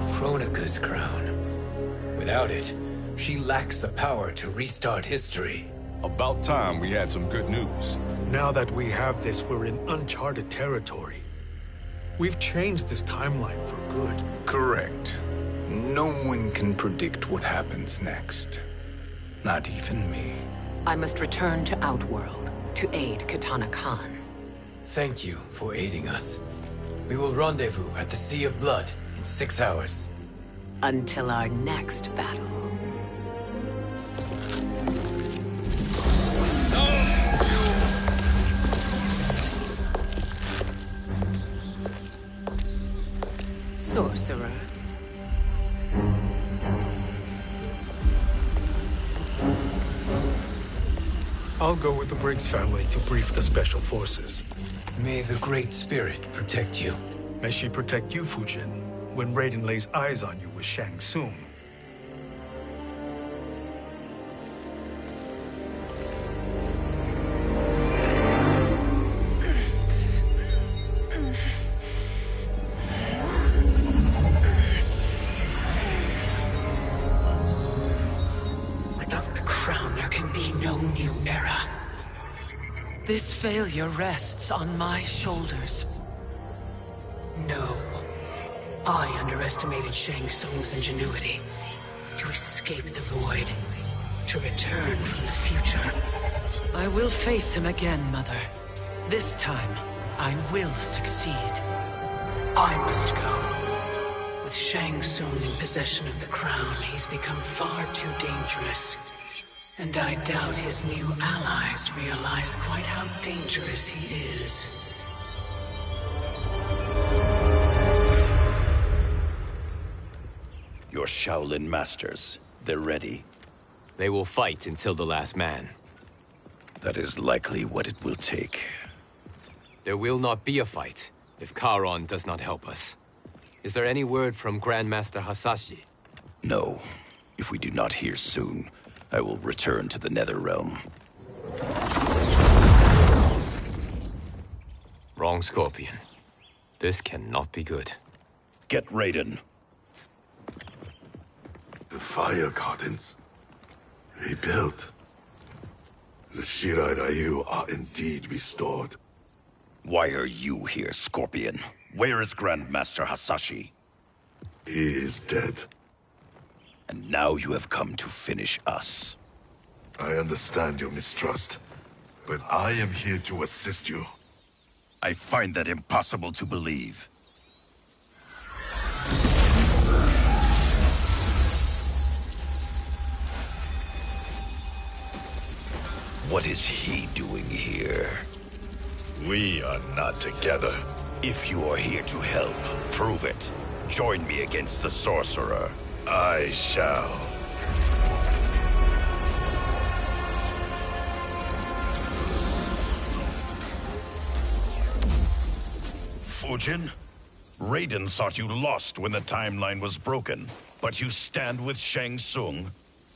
Kronika's crown. Without it, she lacks the power to restart history. About time we had some good news. Now that we have this, we're in uncharted territory. We've changed this timeline for good. Correct. No one can predict what happens next. Not even me. I must return to Outworld to aid Katana Khan. Thank you for aiding us. We will rendezvous at the Sea of Blood in 6 hours. Until our next battle. Sorcerer. I'll go with the Briggs family to brief the Special Forces. May the Great Spirit protect you. May she protect you, Fujin, when Raiden lays eyes on you with Shang Tsung. This failure rests on my shoulders. No. I underestimated Shang Tsung's ingenuity. To escape the void. To return from the future. I will face him again, Mother. This time, I will succeed. I must go. With Shang Tsung in possession of the crown, he's become far too dangerous. And I doubt his new allies realize quite how dangerous he is. Your Shaolin masters, they're ready. They will fight until the last man. That is likely what it will take. There will not be a fight if Charon does not help us. Is there any word from Grandmaster Hasashi? No. If we do not hear soon, I will return to the Netherrealm. Wrong, Scorpion. This cannot be good. Get Raiden. The fire gardens. Rebuilt. The Shirai Ryu are indeed restored. Why are you here, Scorpion? Where is Grandmaster Hasashi? He is dead. And now you have come to finish us. I understand your mistrust, but I am here to assist you. I find that impossible to believe. What is he doing here? We are not together. If you are here to help, prove it. Join me against the sorcerer. I shall. Fujin? Raiden thought you lost when the timeline was broken, but you stand with Shang Tsung.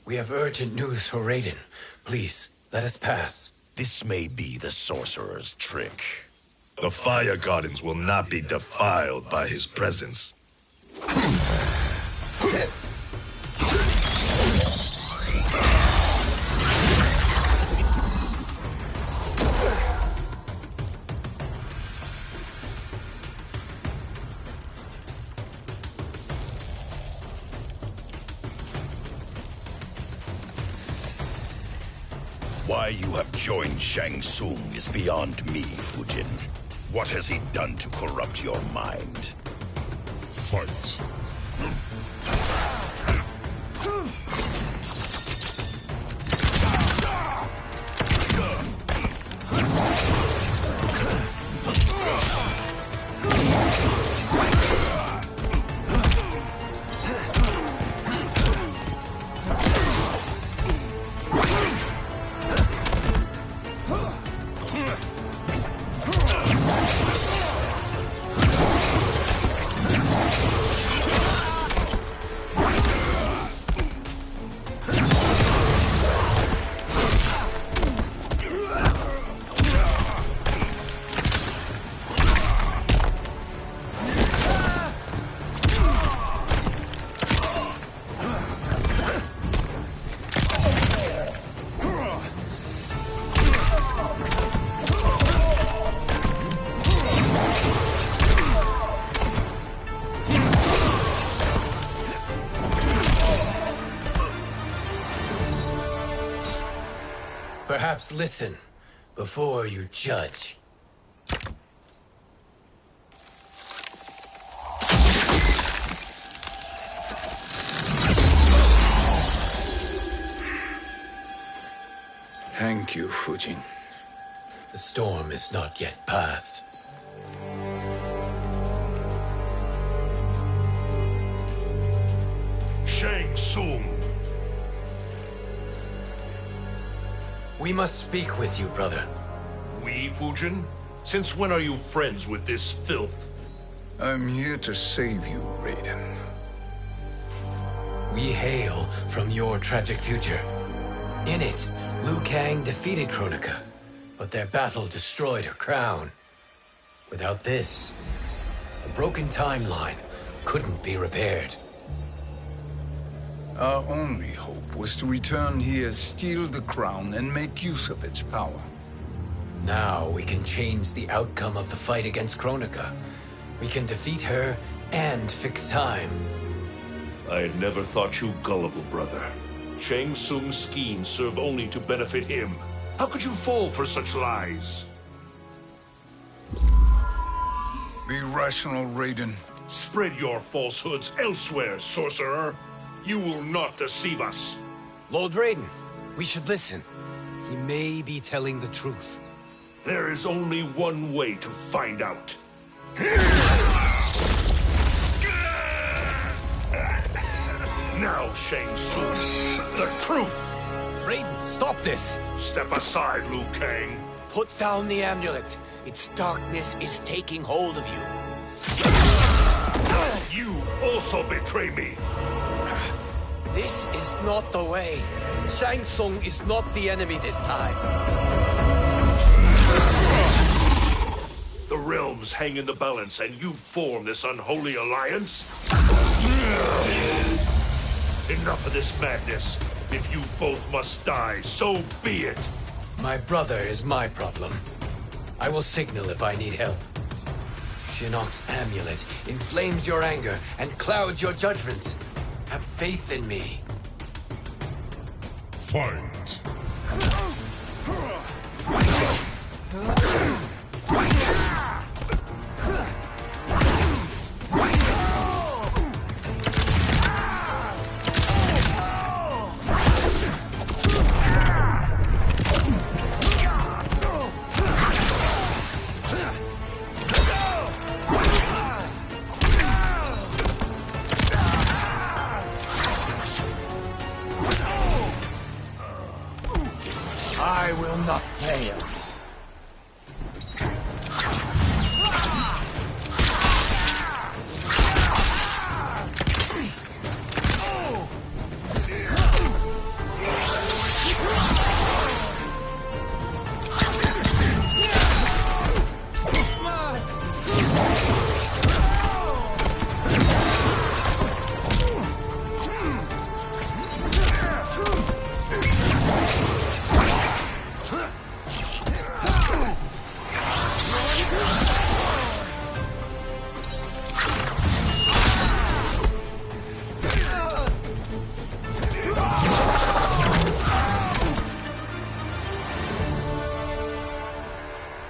We have urgent news for Raiden. Please, let us pass. This may be the sorcerer's trick. The fire gardens will not be defiled by his presence. Why you have joined Shang Tsung is beyond me, Fujin. What has he done to corrupt your mind? Fight. Perhaps listen before you judge. Thank you, Fujin. The storm is not yet past. Shang Tsung. We must speak with you, brother. We, Fujin? Since when are you friends with this filth? I'm here to save you, Raiden. We hail from your tragic future. In it, Liu Kang defeated Kronika, but their battle destroyed her crown. Without this, a broken timeline couldn't be repaired. Our only hope was to return here, steal the crown, and make use of its power. Now we can change the outcome of the fight against Kronika. We can defeat her and fix time. I had never thought you gullible, brother. Shang Tsung's schemes serve only to benefit him. How could you fall for such lies? Be rational, Raiden. Spread your falsehoods elsewhere, sorcerer. You will not deceive us. Lord Raiden, we should listen. He may be telling the truth. There is only one way to find out. Now, Shang Tsung, the truth! Raiden, stop this! Step aside, Liu Kang. Put down the amulet. Its darkness is taking hold of you. You also betray me. This is not the way. Shang Tsung is not the enemy this time. The realms hang in the balance, and you form this unholy alliance? Enough of this madness. If you both must die, so be it. My brother is my problem. I will signal if I need help. Shinnok's amulet inflames your anger and clouds your judgments. Have faith in me. Fight! I will not fail.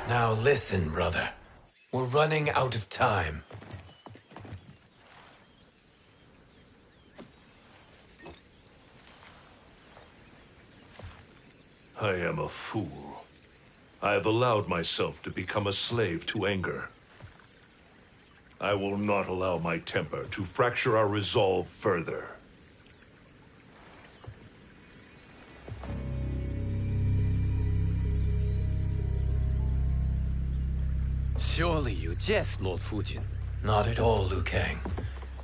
Now listen, brother. We're running out of time. I am a fool. I have allowed myself to become a slave to anger. I will not allow my temper to fracture our resolve further. Surely you jest, Lord Fujin. Not at all, Liu Kang.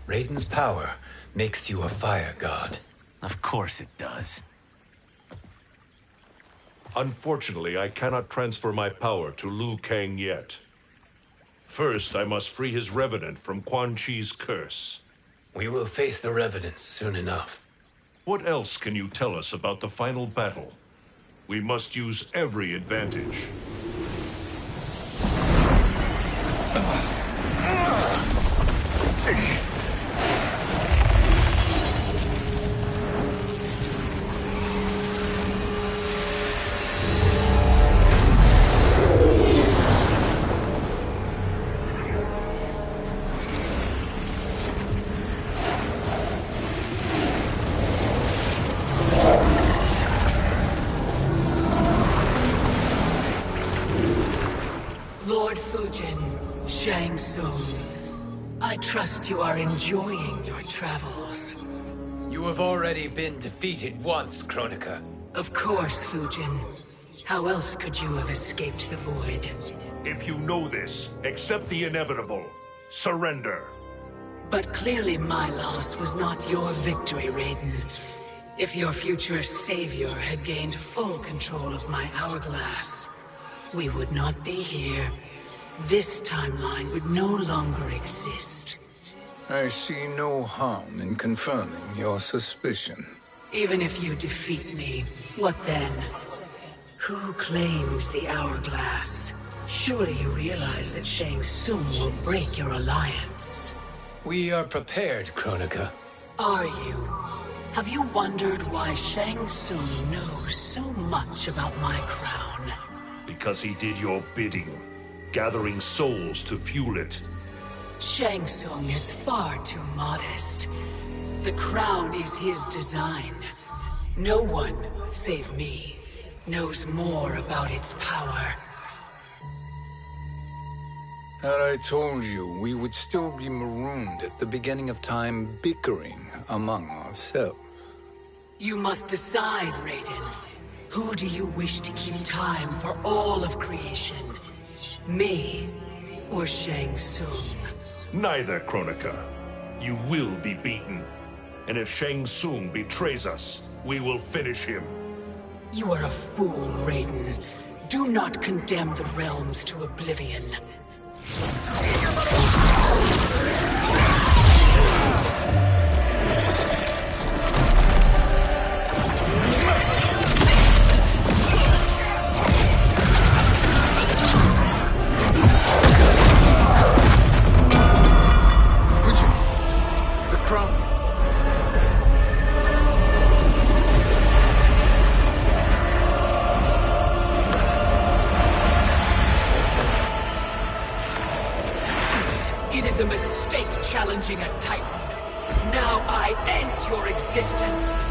Raiden's power makes you a fire god. Of course it does. Unfortunately, I cannot transfer my power to Liu Kang yet. First, I must free his Revenant from Quan Chi's curse. We will face the Revenants soon enough. What else can you tell us about the final battle? We must use every advantage. Lord Fujin, Shang Tsung, I trust you are enjoying your travels. You have already been defeated once, Kronika. Of course, Fujin. How else could you have escaped the void? If you know this, accept the inevitable. Surrender. But clearly my loss was not your victory, Raiden. If your future savior had gained full control of my hourglass, we would not be here. This timeline would no longer exist. I see no harm in confirming your suspicion. Even if you defeat me, what then? Who claims the hourglass? Surely you realize that Shang Tsung will break your alliance. We are prepared, Kronika. Are you? Have you wondered why Shang Tsung knows so much about my crown? Because he did your bidding, gathering souls to fuel it. Shang Tsung is far too modest. The crown is his design. No one, save me, knows more about its power. Had I told you, we would still be marooned at the beginning of time, bickering among ourselves. You must decide, Raiden. Who do you wish to keep time for all of creation? Me or Shang Tsung? Neither, Kronika. You will be beaten. And if Shang Tsung betrays us, we will finish him. You are a fool, Raiden. Do not condemn the realms to oblivion. The crown. It is a mistake challenging a Titan. Now I end your existence.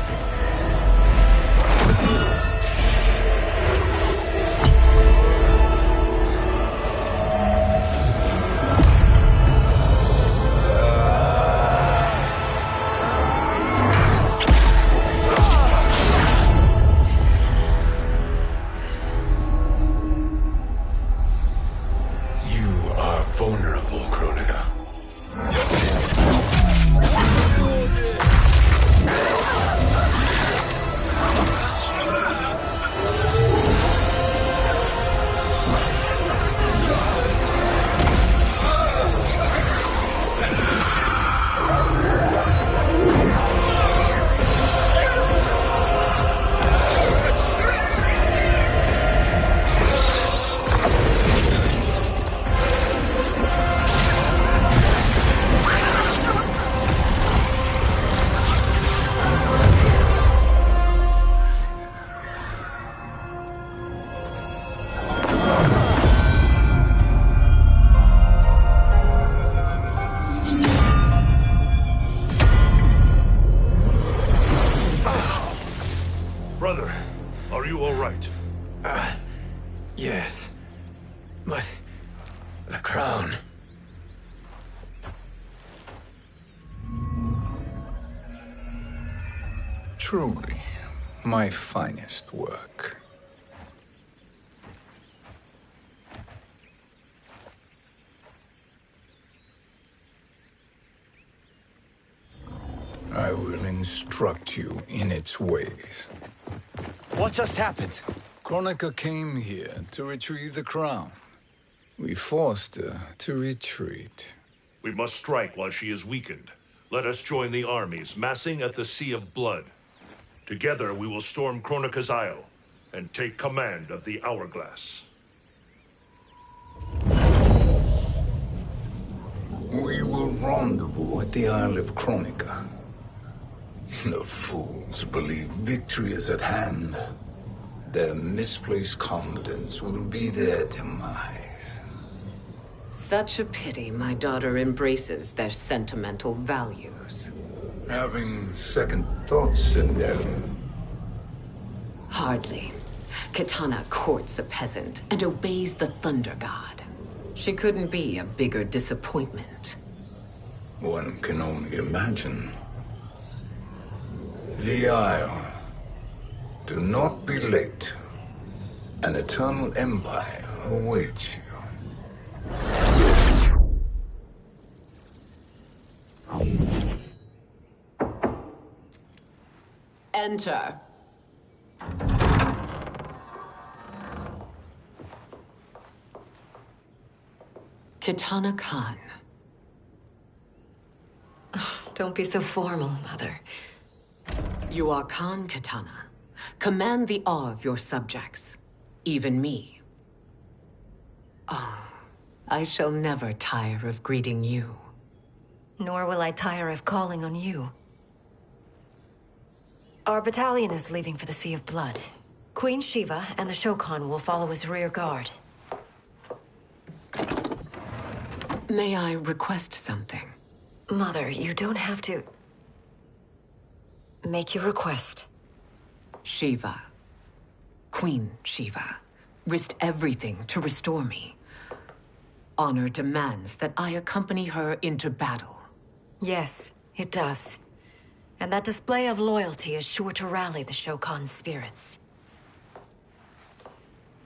You are vulnerable, Kronika. Brother, are you all right? Yes. But the crown. Truly, my finest work. I will instruct you in its ways. What just happened? Kronika came here to retrieve the crown. We forced her to retreat. We must strike while she is weakened. Let us join the armies, massing at the Sea of Blood. Together we will storm Kronika's Isle and take command of the Hourglass. We will rendezvous at the Isle of Kronika. The fools believe victory is at hand. Their misplaced confidence will be their demise. Such a pity my daughter embraces their sentimental values. Having second thoughts in them. Hardly. Kitana courts a peasant and obeys the Thunder God. She couldn't be a bigger disappointment. One can only imagine. The Isle. Do not be late. An eternal empire awaits you. Enter. Kitana Khan. Don't be so formal, Mother. You are Khan Kitana. Command the awe of your subjects, even me. Oh, I shall never tire of greeting you. Nor will I tire of calling on you. Our battalion is leaving for the Sea of Blood. Queen Shiva and the Shokan will follow as rear guard. May I request something? Mother, you don't have to... Make your request. Shiva, Queen Shiva, risked everything to restore me. Honor demands that I accompany her into battle. Yes, it does. And that display of loyalty is sure to rally the Shokan's spirits.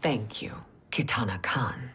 Thank you, Kitana Khan.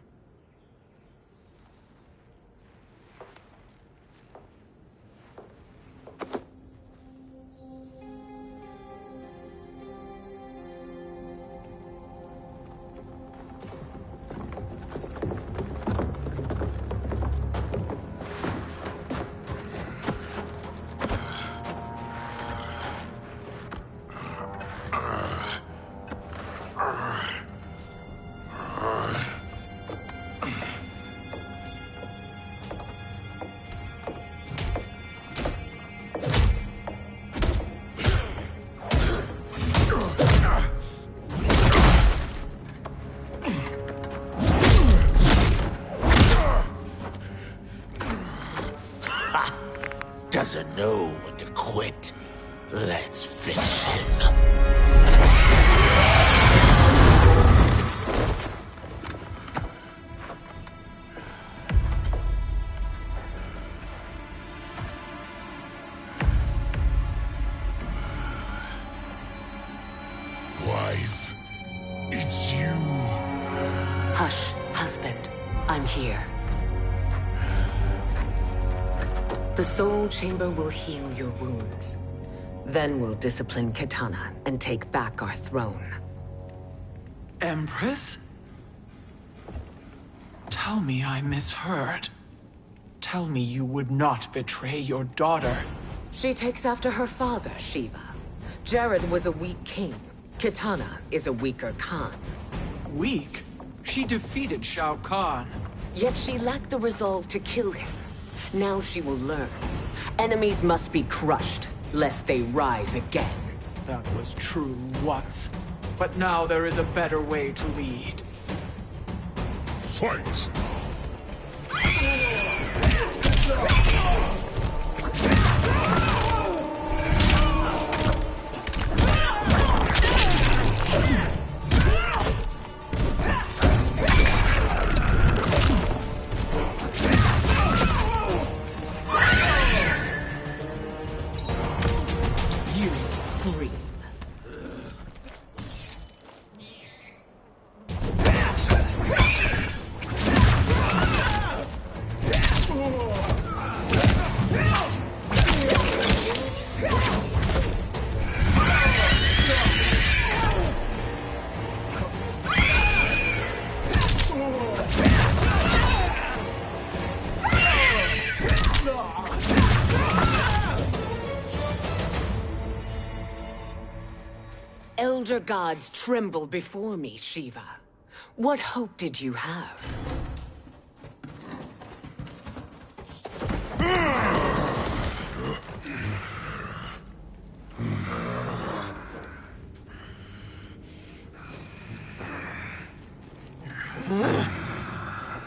Doesn't know when to quit. Let's finish him. Wife, it's you. Hush, husband. I'm here. The Soul Chamber will heal your wounds. Then we'll discipline Kitana and take back our throne. Empress? Tell me I misheard. Tell me you would not betray your daughter. She takes after her father, Shiva. Jared was a weak king. Kitana is a weaker Khan. Weak? She defeated Shao Kahn. Yet she lacked the resolve to kill him. Now she will learn. Enemies must be crushed, lest they rise again. That was true once. But now there is a better way to lead. Fight! Elder gods tremble before me, Shiva. What hope did you have?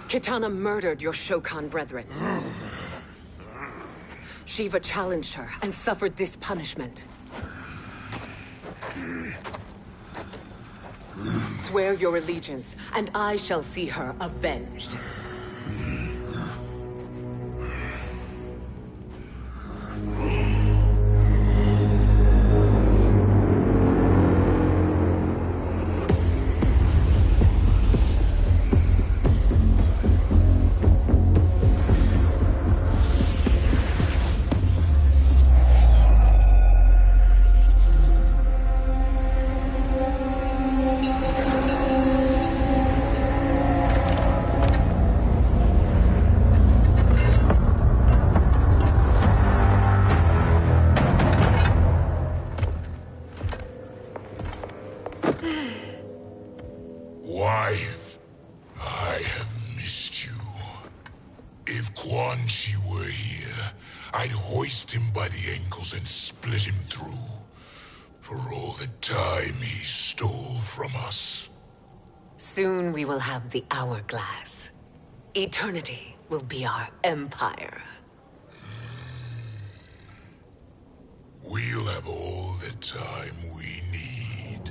Kitana murdered your Shokan brethren. Shiva challenged her and suffered this punishment. Swear your allegiance, and I shall see her avenged. If Quan Chi were here, I'd hoist him by the ankles and split him through. For all the time he stole from us. Soon we will have the hourglass. Eternity will be our empire. We'll have all the time we need.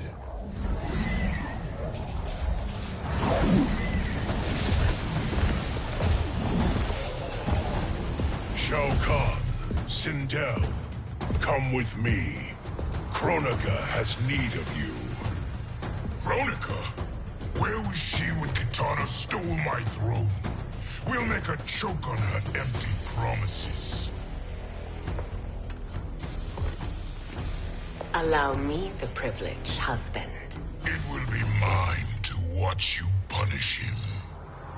Shao Kahn, Sindel, come with me. Kronika has need of you. Kronika? Where was she when Kitana stole my throne? We'll make her choke on her empty promises. Allow me the privilege, husband. It will be mine to watch you punish him.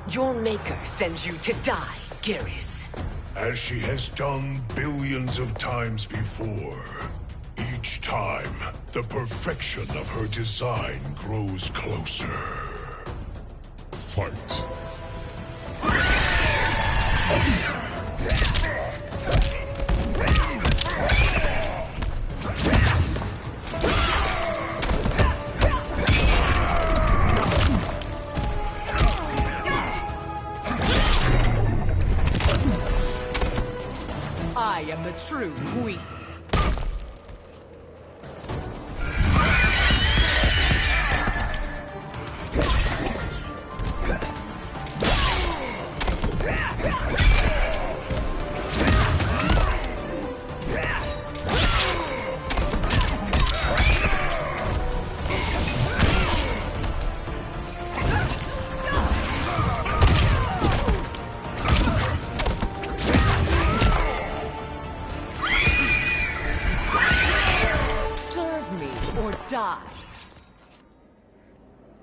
Your maker sends you to die, Geras. As she has done billions of times before. Each time, the perfection of her design grows closer. Fight. I am the true queen.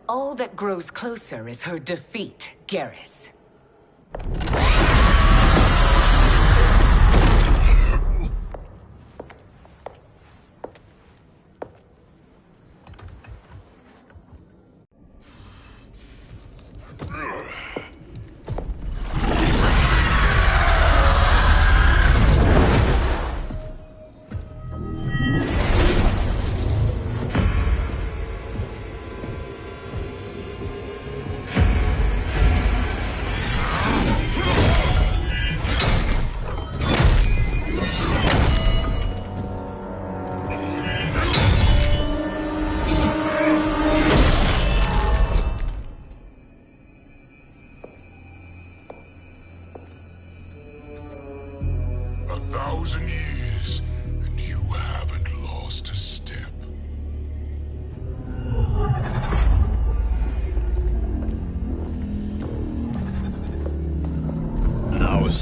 All that grows closer is her defeat, Geras.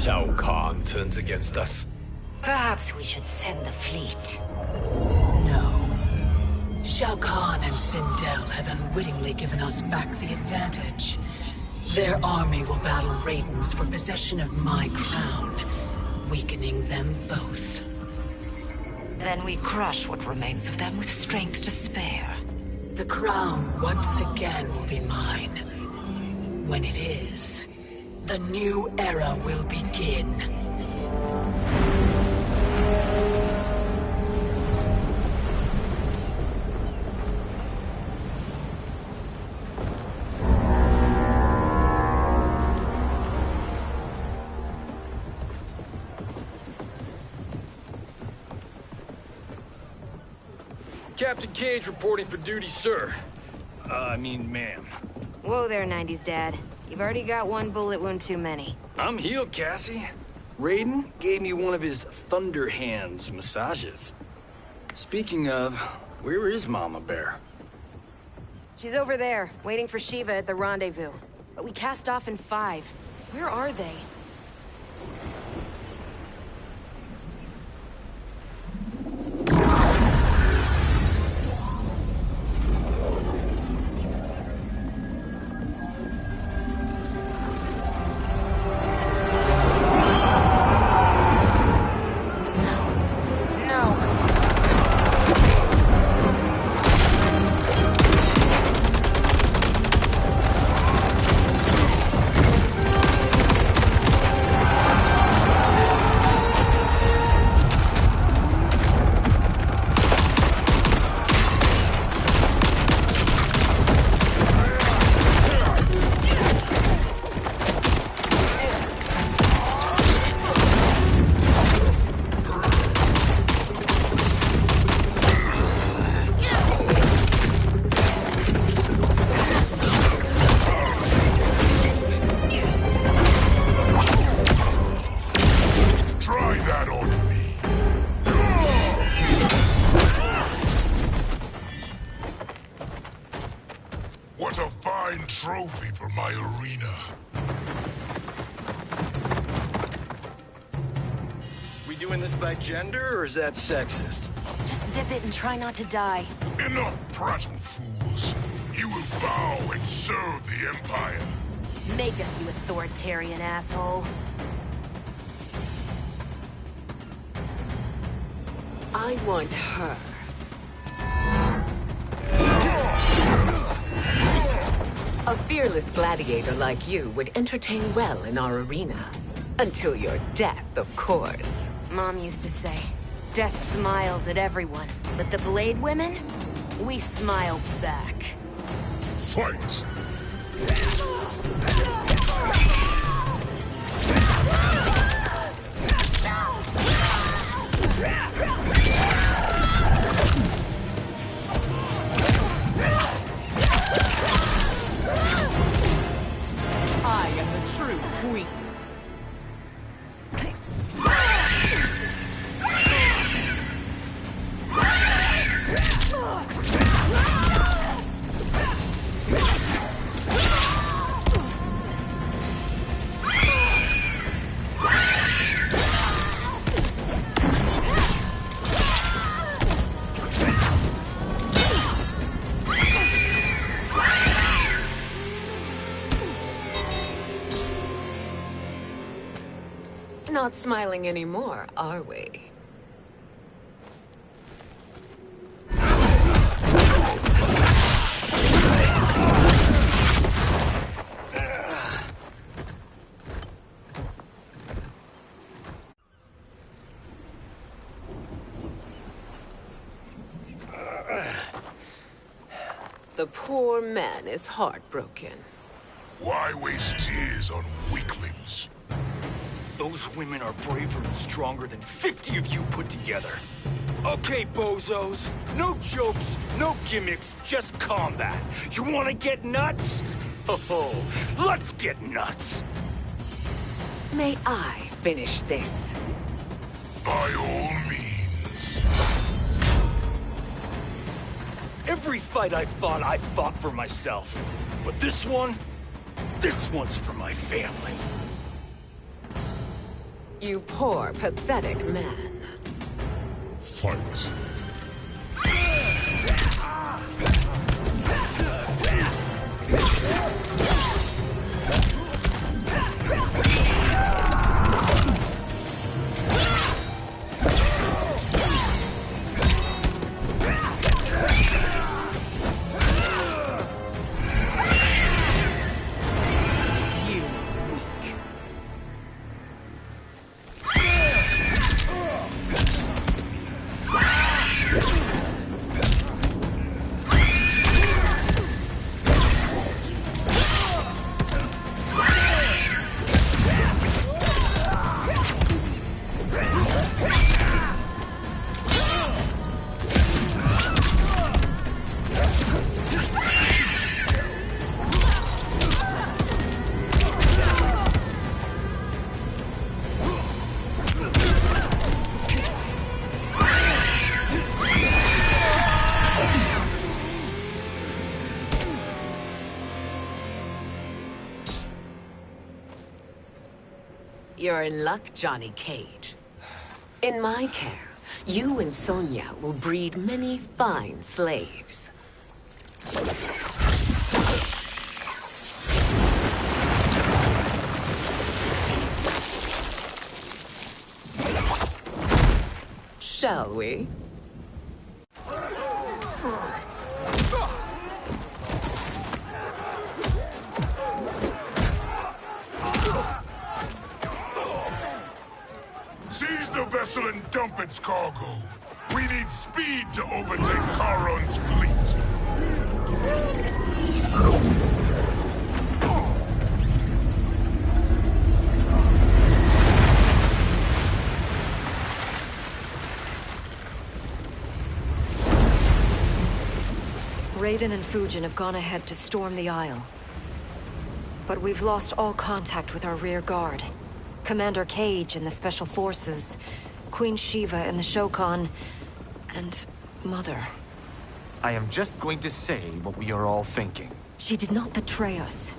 Shao Kahn turns against us. Perhaps we should send the fleet. No. Shao Kahn and Sindel have unwittingly given us back the advantage. Their army will battle Raidens for possession of my crown, weakening them both. Then we crush what remains of them with strength to spare. The crown once again will be mine. When it is, the new era will begin. Captain Cage reporting for duty, sir. Ma'am. Whoa there, 90s dad. You've already got one bullet wound too many. I'm healed, Cassie. Raiden gave me one of his Thunder Hands massages. Speaking of, where is Mama Bear? She's over there, waiting for Shiva at the rendezvous. But we cast off in 5. Where are they? for my arena. We doing this by gender, or is that sexist? Just zip it and try not to die. Enough prattle, fools. You will bow and serve the Empire. Make us, you authoritarian asshole. I want her. A fearless gladiator like you would entertain well in our arena. Until your death, of course. Mom used to say, death smiles at everyone, but the Blade women, we smile back. Fight! I am the true queen. Not smiling anymore, are we? The poor man is heartbroken. Why waste tears on weaklings? Those women are braver and stronger than 50 of you put together. Okay, bozos. No jokes, no gimmicks, just combat. You wanna get nuts? Oh, let's get nuts! May I finish this? By all means. Every fight I fought for myself. But this one's for my family. You poor, pathetic man. Fight. You're in luck, Johnny Cage. In my care, you and Sonia will breed many fine slaves. Shall we? Seize the vessel and dump its cargo. We need speed to overtake Charon's fleet. Raiden and Fujin have gone ahead to storm the Isle. But we've lost all contact with our rear guard. Commander Cage and the Special Forces, Queen Shiva and the Shokan, and Mother. I am just going to say what we are all thinking. She did not betray us.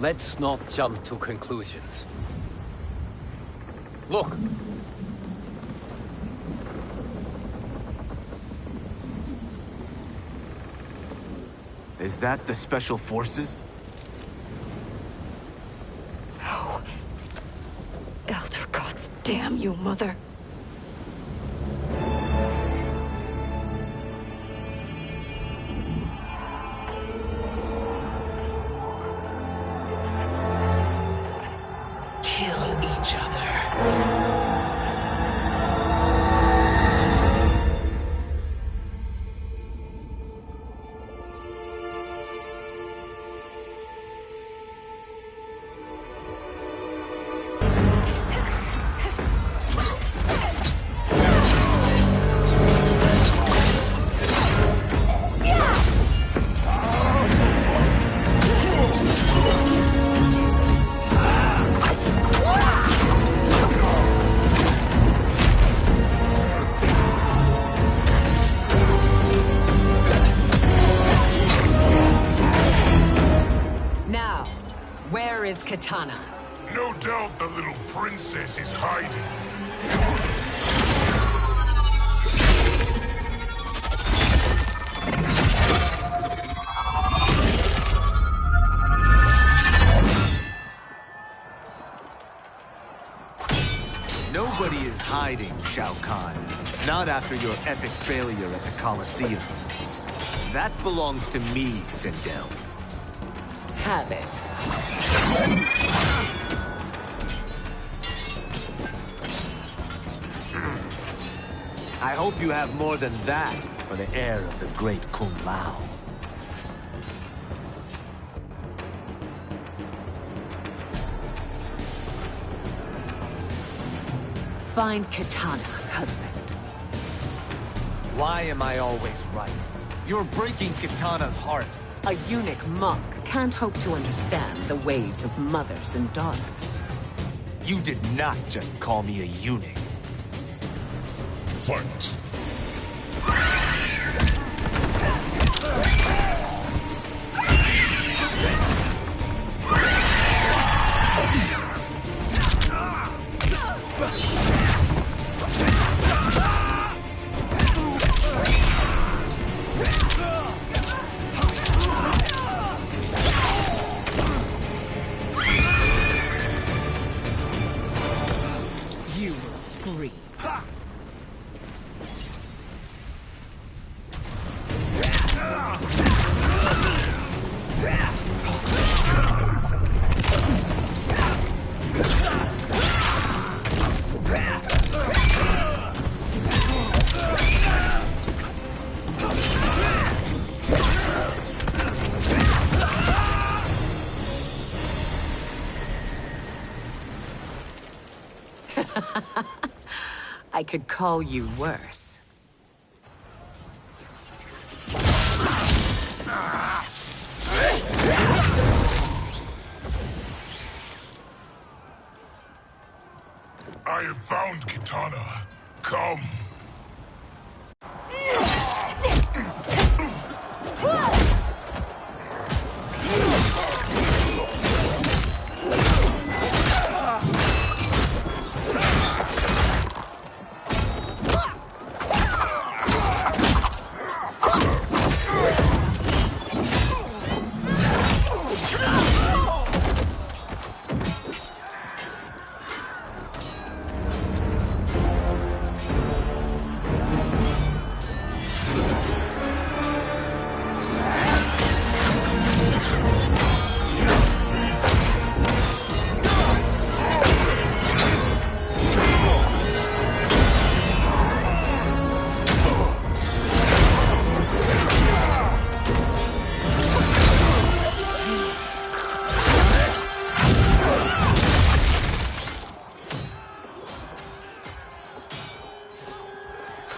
Let's not jump to conclusions. Look! Is that the Special Forces? No. Elder gods damn you, Mother. Kill each other. Now, where is Kitana? No doubt the little princess is hiding. Nobody is hiding, Shao Kahn. Not after your epic failure at the Colosseum. That belongs to me, Sindel. Have it. I hope you have more than that for the heir of the great Kung Lao. Find Kitana, husband. Why am I always right? You're breaking Kitana's heart. A eunuch monk can't hope to understand the ways of mothers and daughters. You did not just call me a eunuch. Fight. You will scream. I could call you worse. I have found Kitana. Come.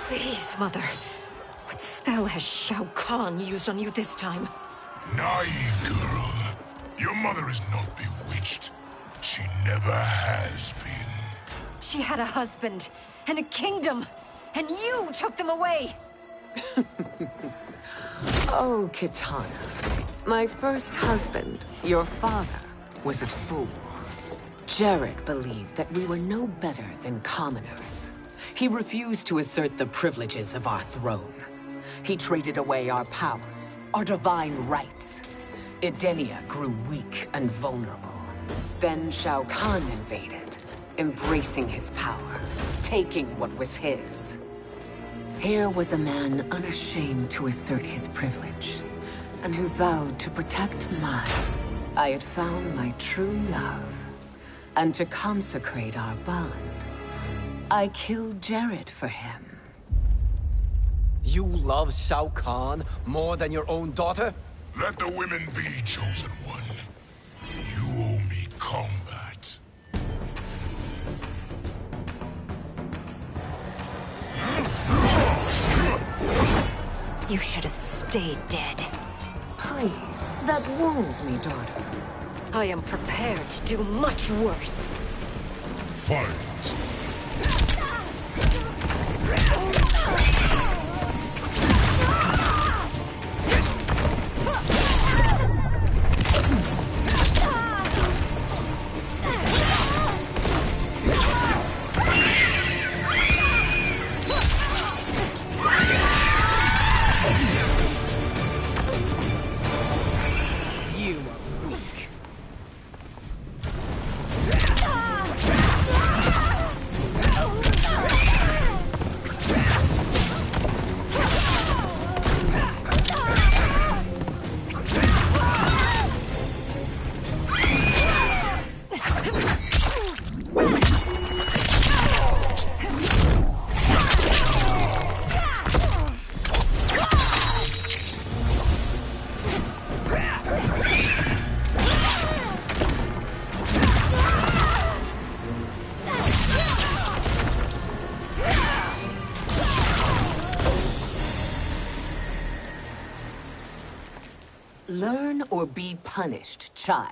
Please, Mother. What spell has Shao Kahn used on you this time? Naive girl. Your mother is not bewitched. She never has been. She had a husband and a kingdom, and you took them away! Oh, Kitana. My first husband, your father, was a fool. Jared believed that we were no better than commoners. He refused to assert the privileges of our throne. He traded away our powers, our divine rights. Edenia grew weak and vulnerable. Then Shao Kahn invaded, embracing his power, taking what was his. Here was a man unashamed to assert his privilege, and who vowed to protect mine. I had found my true love, and to consecrate our bond, I killed Jared for him. You love Shao Kahn more than your own daughter? Let the women be, Chosen One. You owe me combat. You should have stayed dead. Please, that wounds me, daughter. I am prepared to do much worse. Fight! Learn or be punished, child.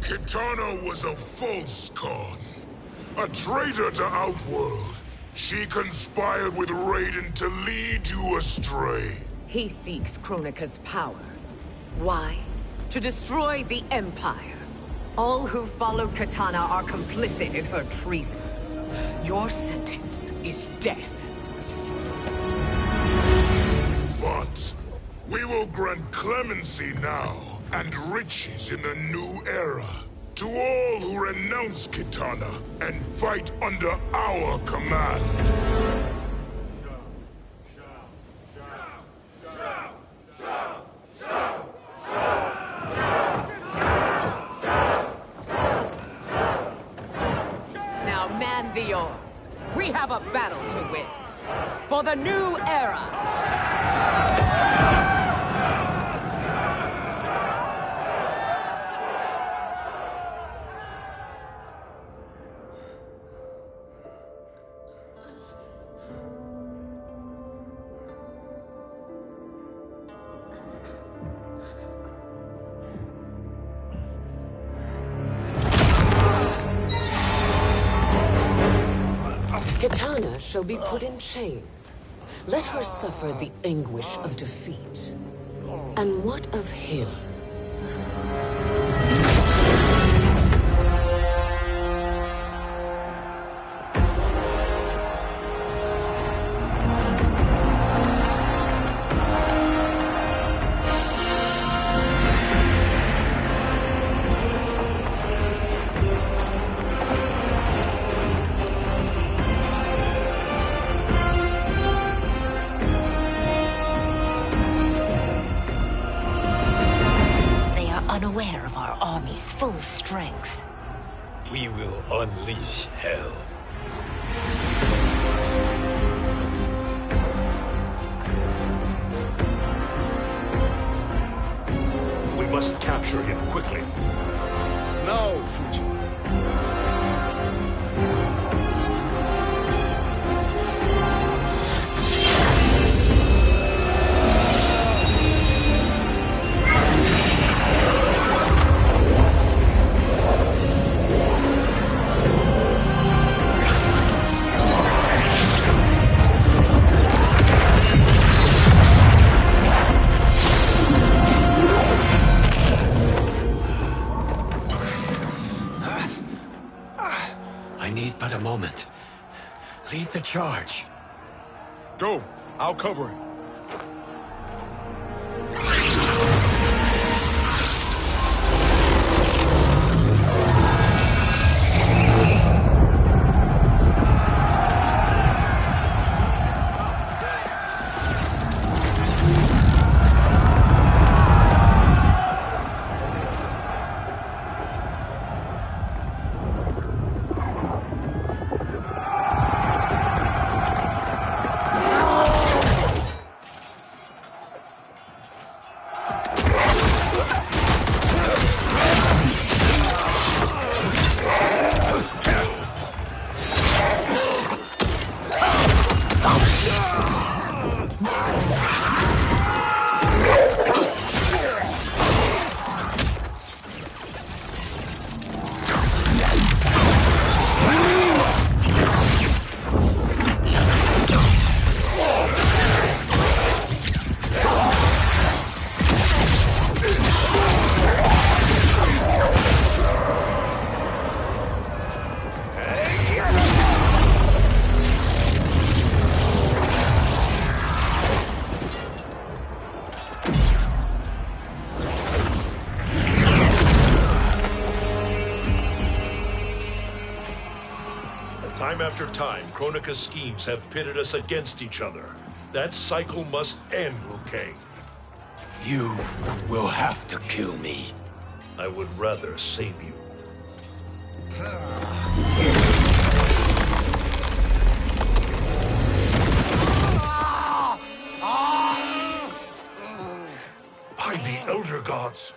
Kitana was a false Khan, a traitor to Outworld. She conspired with Raiden to lead you astray. He seeks Kronika's power. Why? To destroy the Empire. All who follow Kitana are complicit in her treason. Your sentence is death. But we will grant clemency now and riches in the new era to all who renounce Kitana and fight under our command. Now man the oars. We have a battle to win. For the new era! Kitana shall be put in chains. Let her suffer the anguish of defeat. And what of him? Unaware of our army's full strength. We will unleash hell. must capture him quickly. No, Fujin. I need but a moment. Lead the charge. Go. I'll cover him. Time after time, Kronika's schemes have pitted us against each other. That cycle must end, Liu Kang. You will have to kill me. I would rather save you. By the Elder Gods!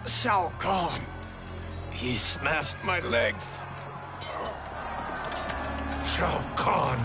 Shao Kahn. He smashed my legs. Shao Kahn.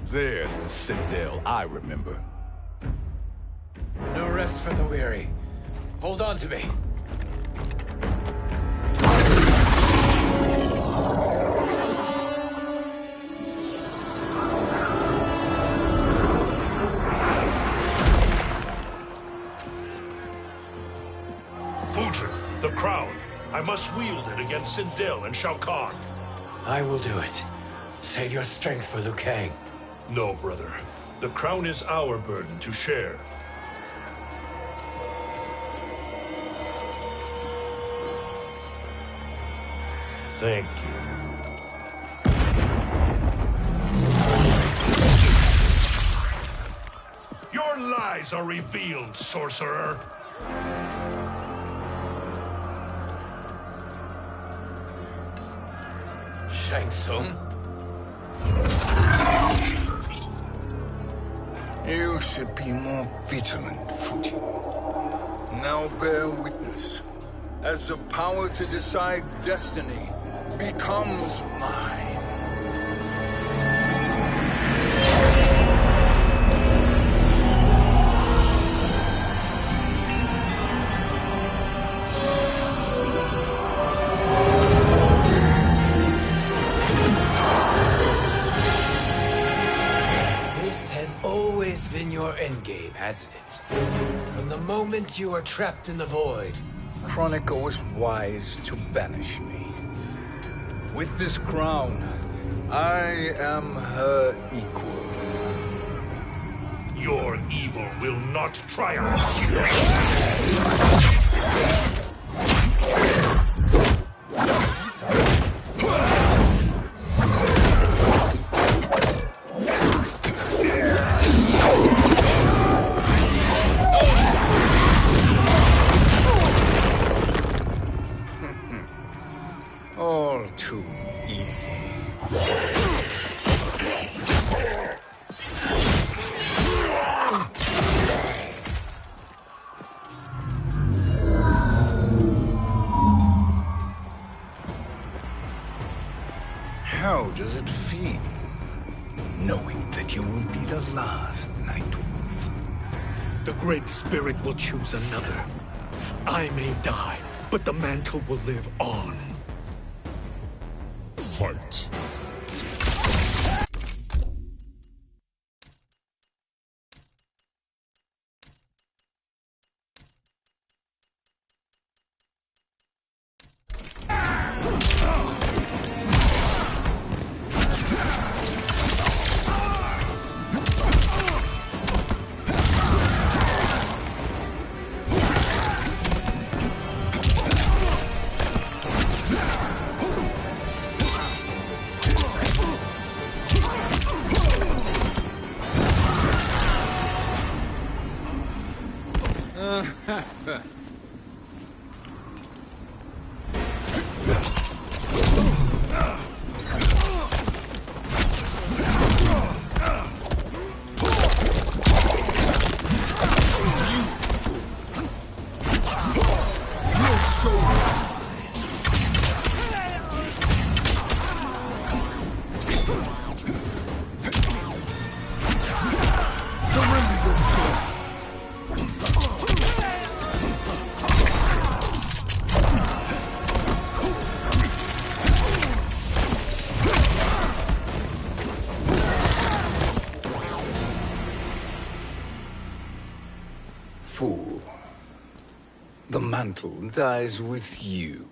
There's the Citadel I remember. No rest for the weary. Hold on to me. Fujin, the crown. I must wield it against Sindel and Shao Kahn. I will do it. Save your strength for Liu Kang. No, brother. The crown is our burden to share. Thank you. Your lies are revealed, sorcerer. Shang Tsung? You should be more vigilant, Fujin. Now bear witness. As the power to decide destiny becomes mine. hazard it. From the moment you were trapped in the void. Kronika was wise to banish me. With this crown, I am her equal. Your evil will not triumph. All too easy. How does it feel, knowing that you will be the last Nightwolf? The Great Spirit will choose another. I may die, but the mantle will live on. Fight. Fool. The mantle dies with you.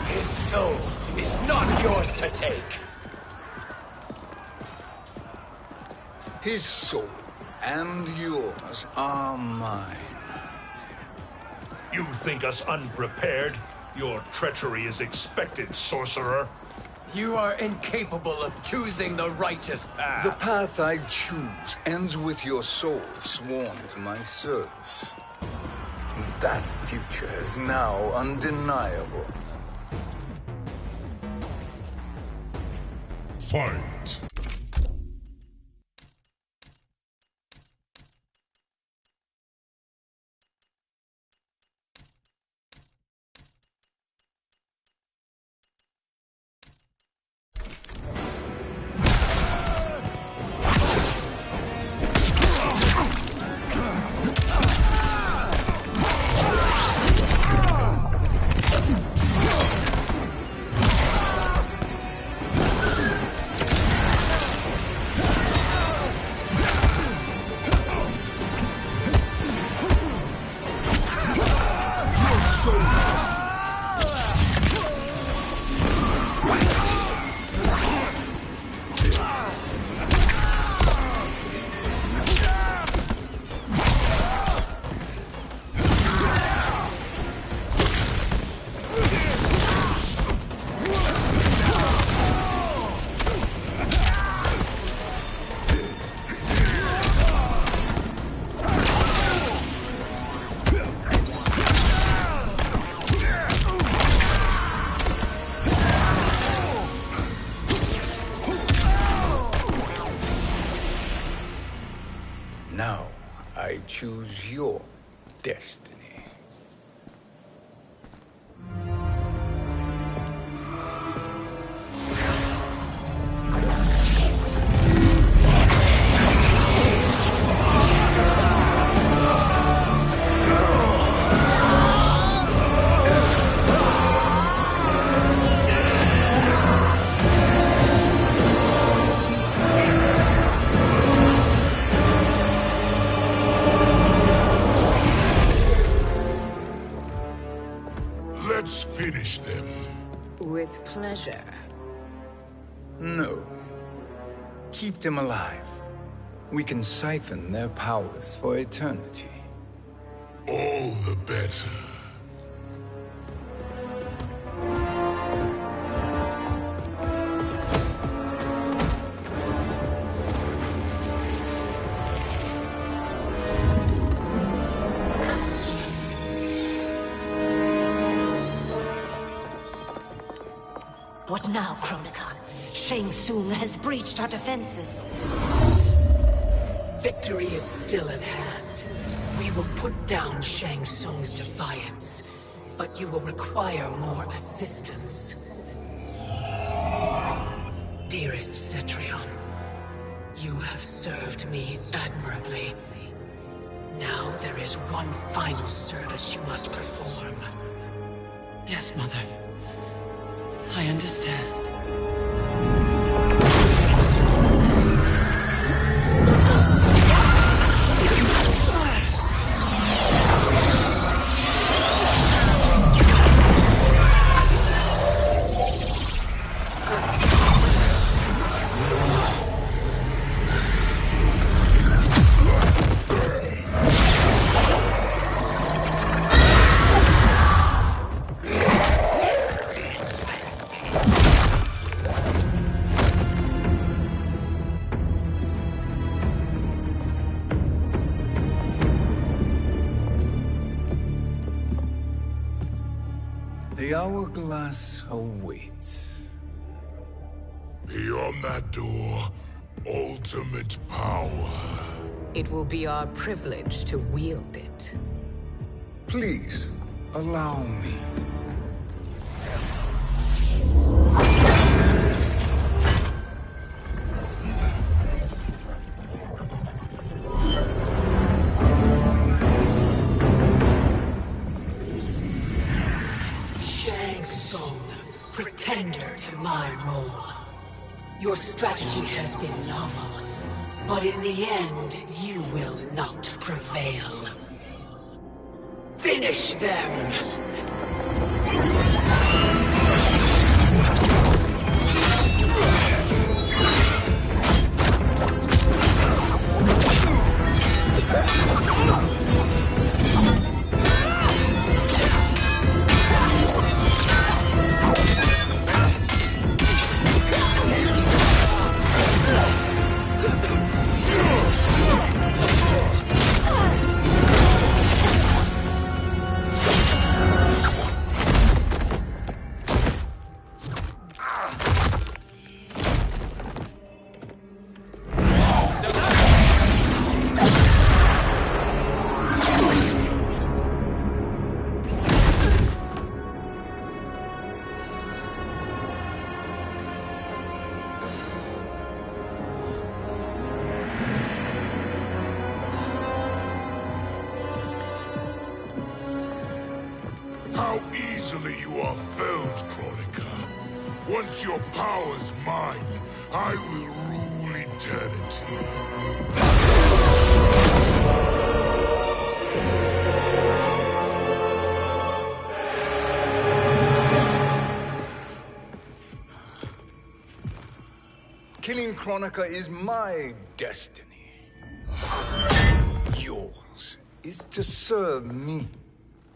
His soul is not yours to take. His soul and yours are mine. You think us unprepared? Your treachery is expected, sorcerer. You are incapable of choosing the righteous path. The path I choose ends with your soul sworn to my service. That future is now undeniable. Fight. Now, I choose your destiny. with pleasure. No. Keep them alive. We can siphon their powers for eternity. All the better. What now, Kronika? Shang Tsung has breached our defenses. Victory is still at hand. We will put down Shang Tsung's defiance, but you will require more assistance. Dearest Cetrion, you have served me admirably. Now there is one final service you must perform. Yes, Mother. I understand. The hourglass awaits. Beyond that door, ultimate power. It will be our privilege to wield it. Please, allow me. Shang Tsung, pretender to my role. Your strategy has been novel, but in the end, you will not prevail. Finish them! How easily you are felled, Kronika. Once your power's mine, I will rule eternity. Killing Kronika is my destiny. Yours is to serve me,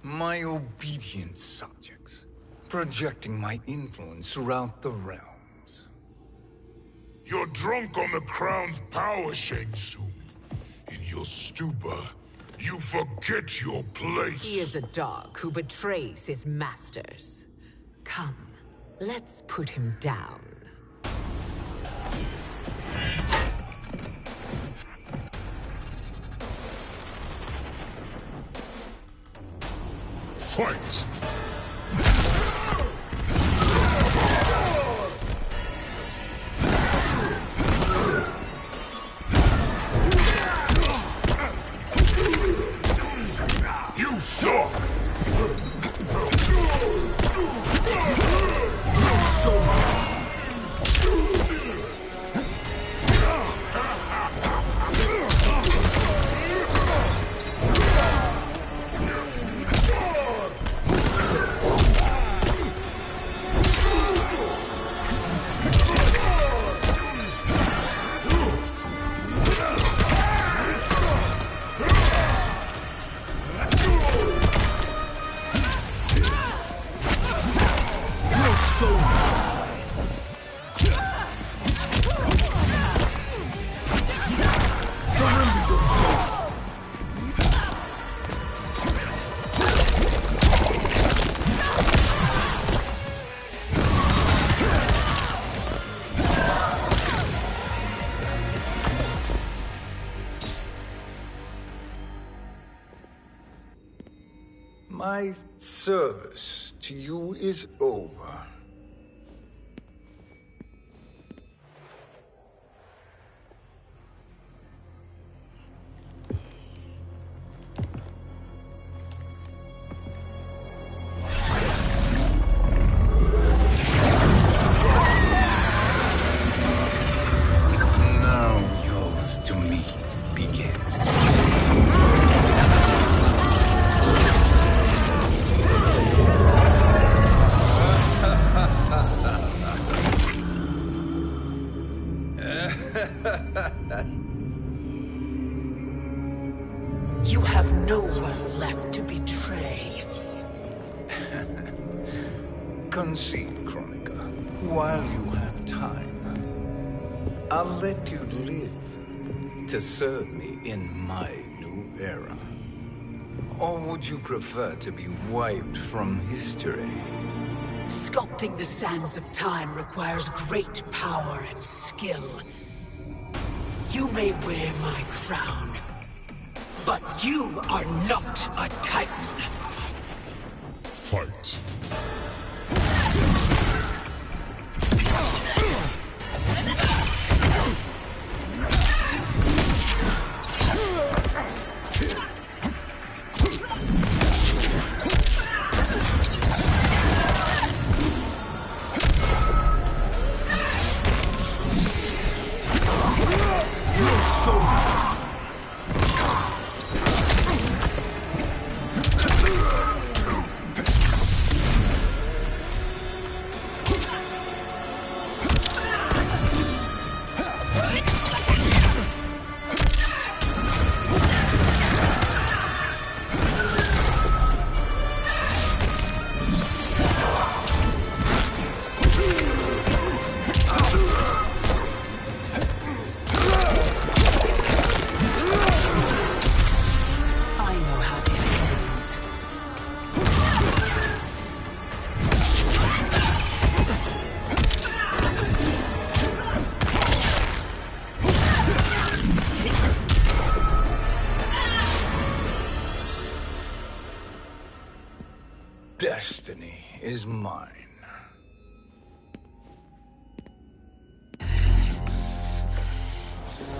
my obedient subjects, projecting my influence throughout the realms. You're drunk on the crown's power, Shang Tsung. In your stupor, you forget your place. He is a dog who betrays his masters. Come, let's put him down. Fight! You suck! My service to you is over. Now yours to me begins. You have no one left to betray. Concede, Chronica, while you have time. I'll let you live to serve me in my new era. Or would you prefer to be wiped from history? Sculpting the sands of time requires great power and skill. You may wear my crown, but you are not a Titan. Fight. Destiny is mine.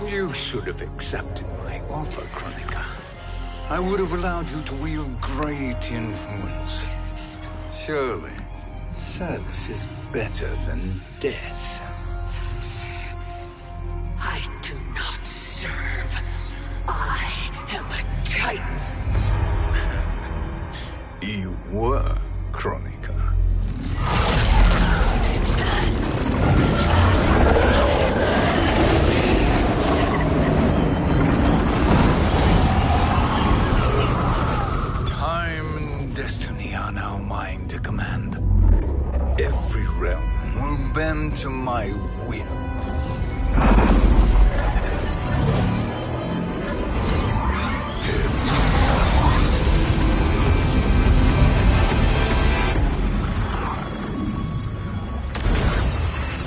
You should have accepted my offer, Chronica. I would have allowed you to wield great influence. Surely, service is better than death. I do not serve. I am a Titan. You were, Chronica. Time and destiny are now mine to command. Every realm will bend to my will.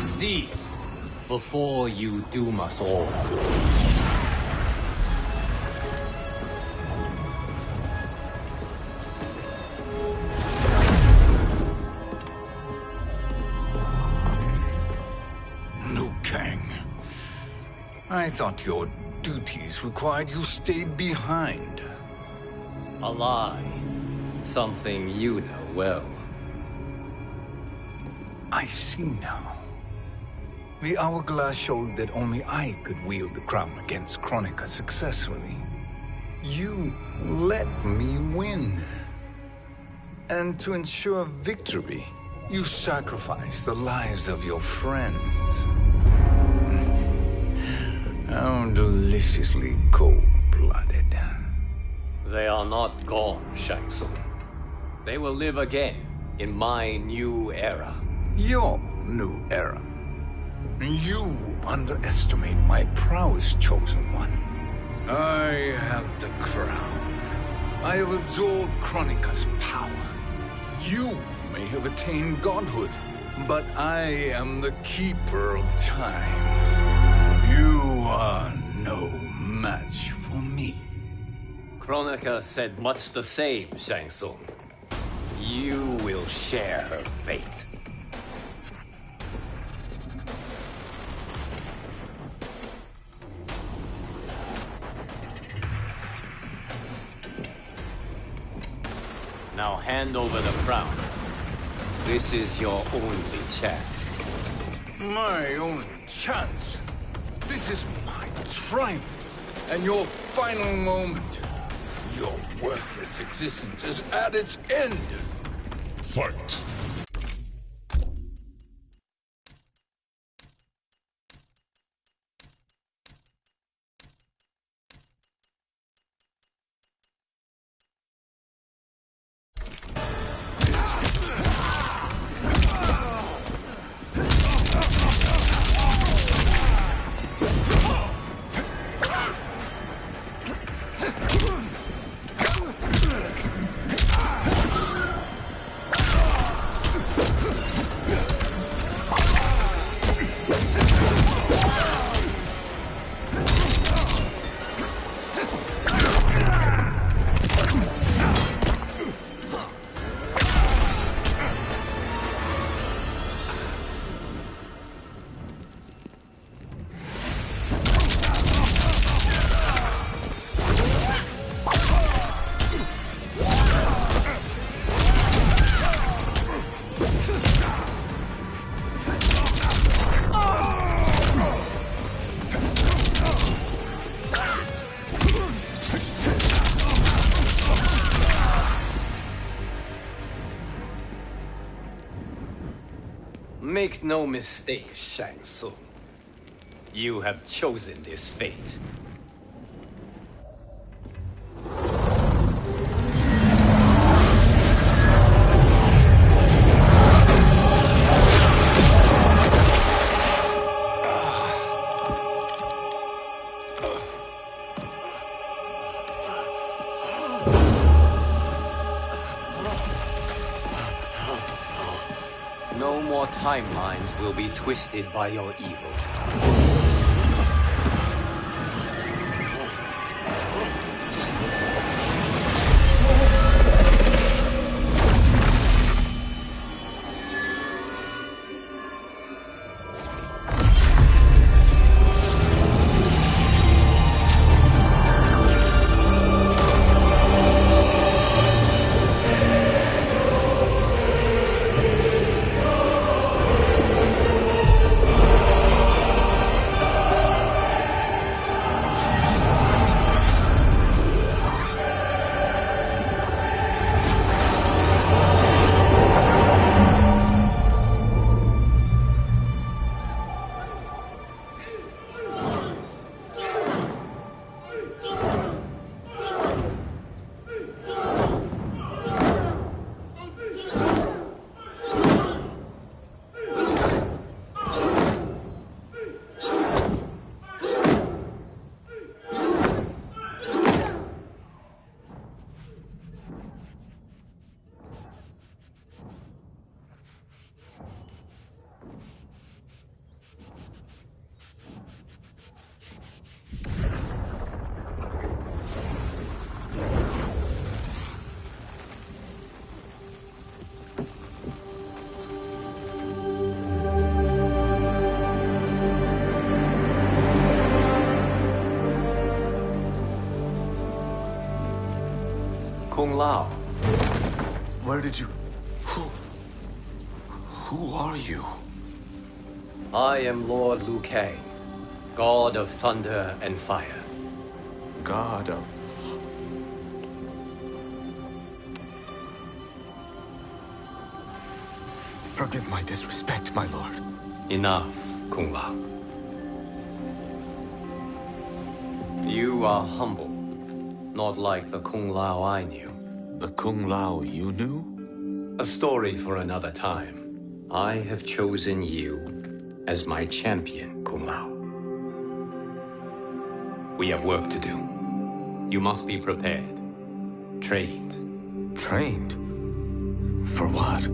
Cease before you doom us all. Liu Kang. I thought your duties required you stayed behind. A lie. Something you know well. I see now. The hourglass showed that only I could wield the crown against Chronica successfully. You let me win. And to ensure victory, you sacrificed the lives of your friends. How deliciously cold-blooded. They are not gone, Shang Tsung. They will live again in my new era. Your new era. You underestimate my prowess, Chosen One. I have the crown. I have absorbed Chronica's power. You may have attained godhood, but I am the keeper of time. You are no match for me. Kronika said much the same, Shang Tsung. You will share her fate. Now hand over the crown. This is your only chance. My only chance? This is my triumph, and your final moment. Your worthless existence is at its end. Fight! Make no mistake, Shang Tsung. You have chosen this fate. No more timelines will be twisted by your evil. Kung Lao. Where did you... Who are you? I am Lord Liu Kang, God of Thunder and Fire. God of... Forgive my disrespect, my lord. Enough, Kung Lao. You are humble, not like the Kung Lao I knew. The Kung Lao you knew? A story for another time. I have chosen you as my champion, Kung Lao. We have work to do. You must be prepared. Trained. Trained? For what?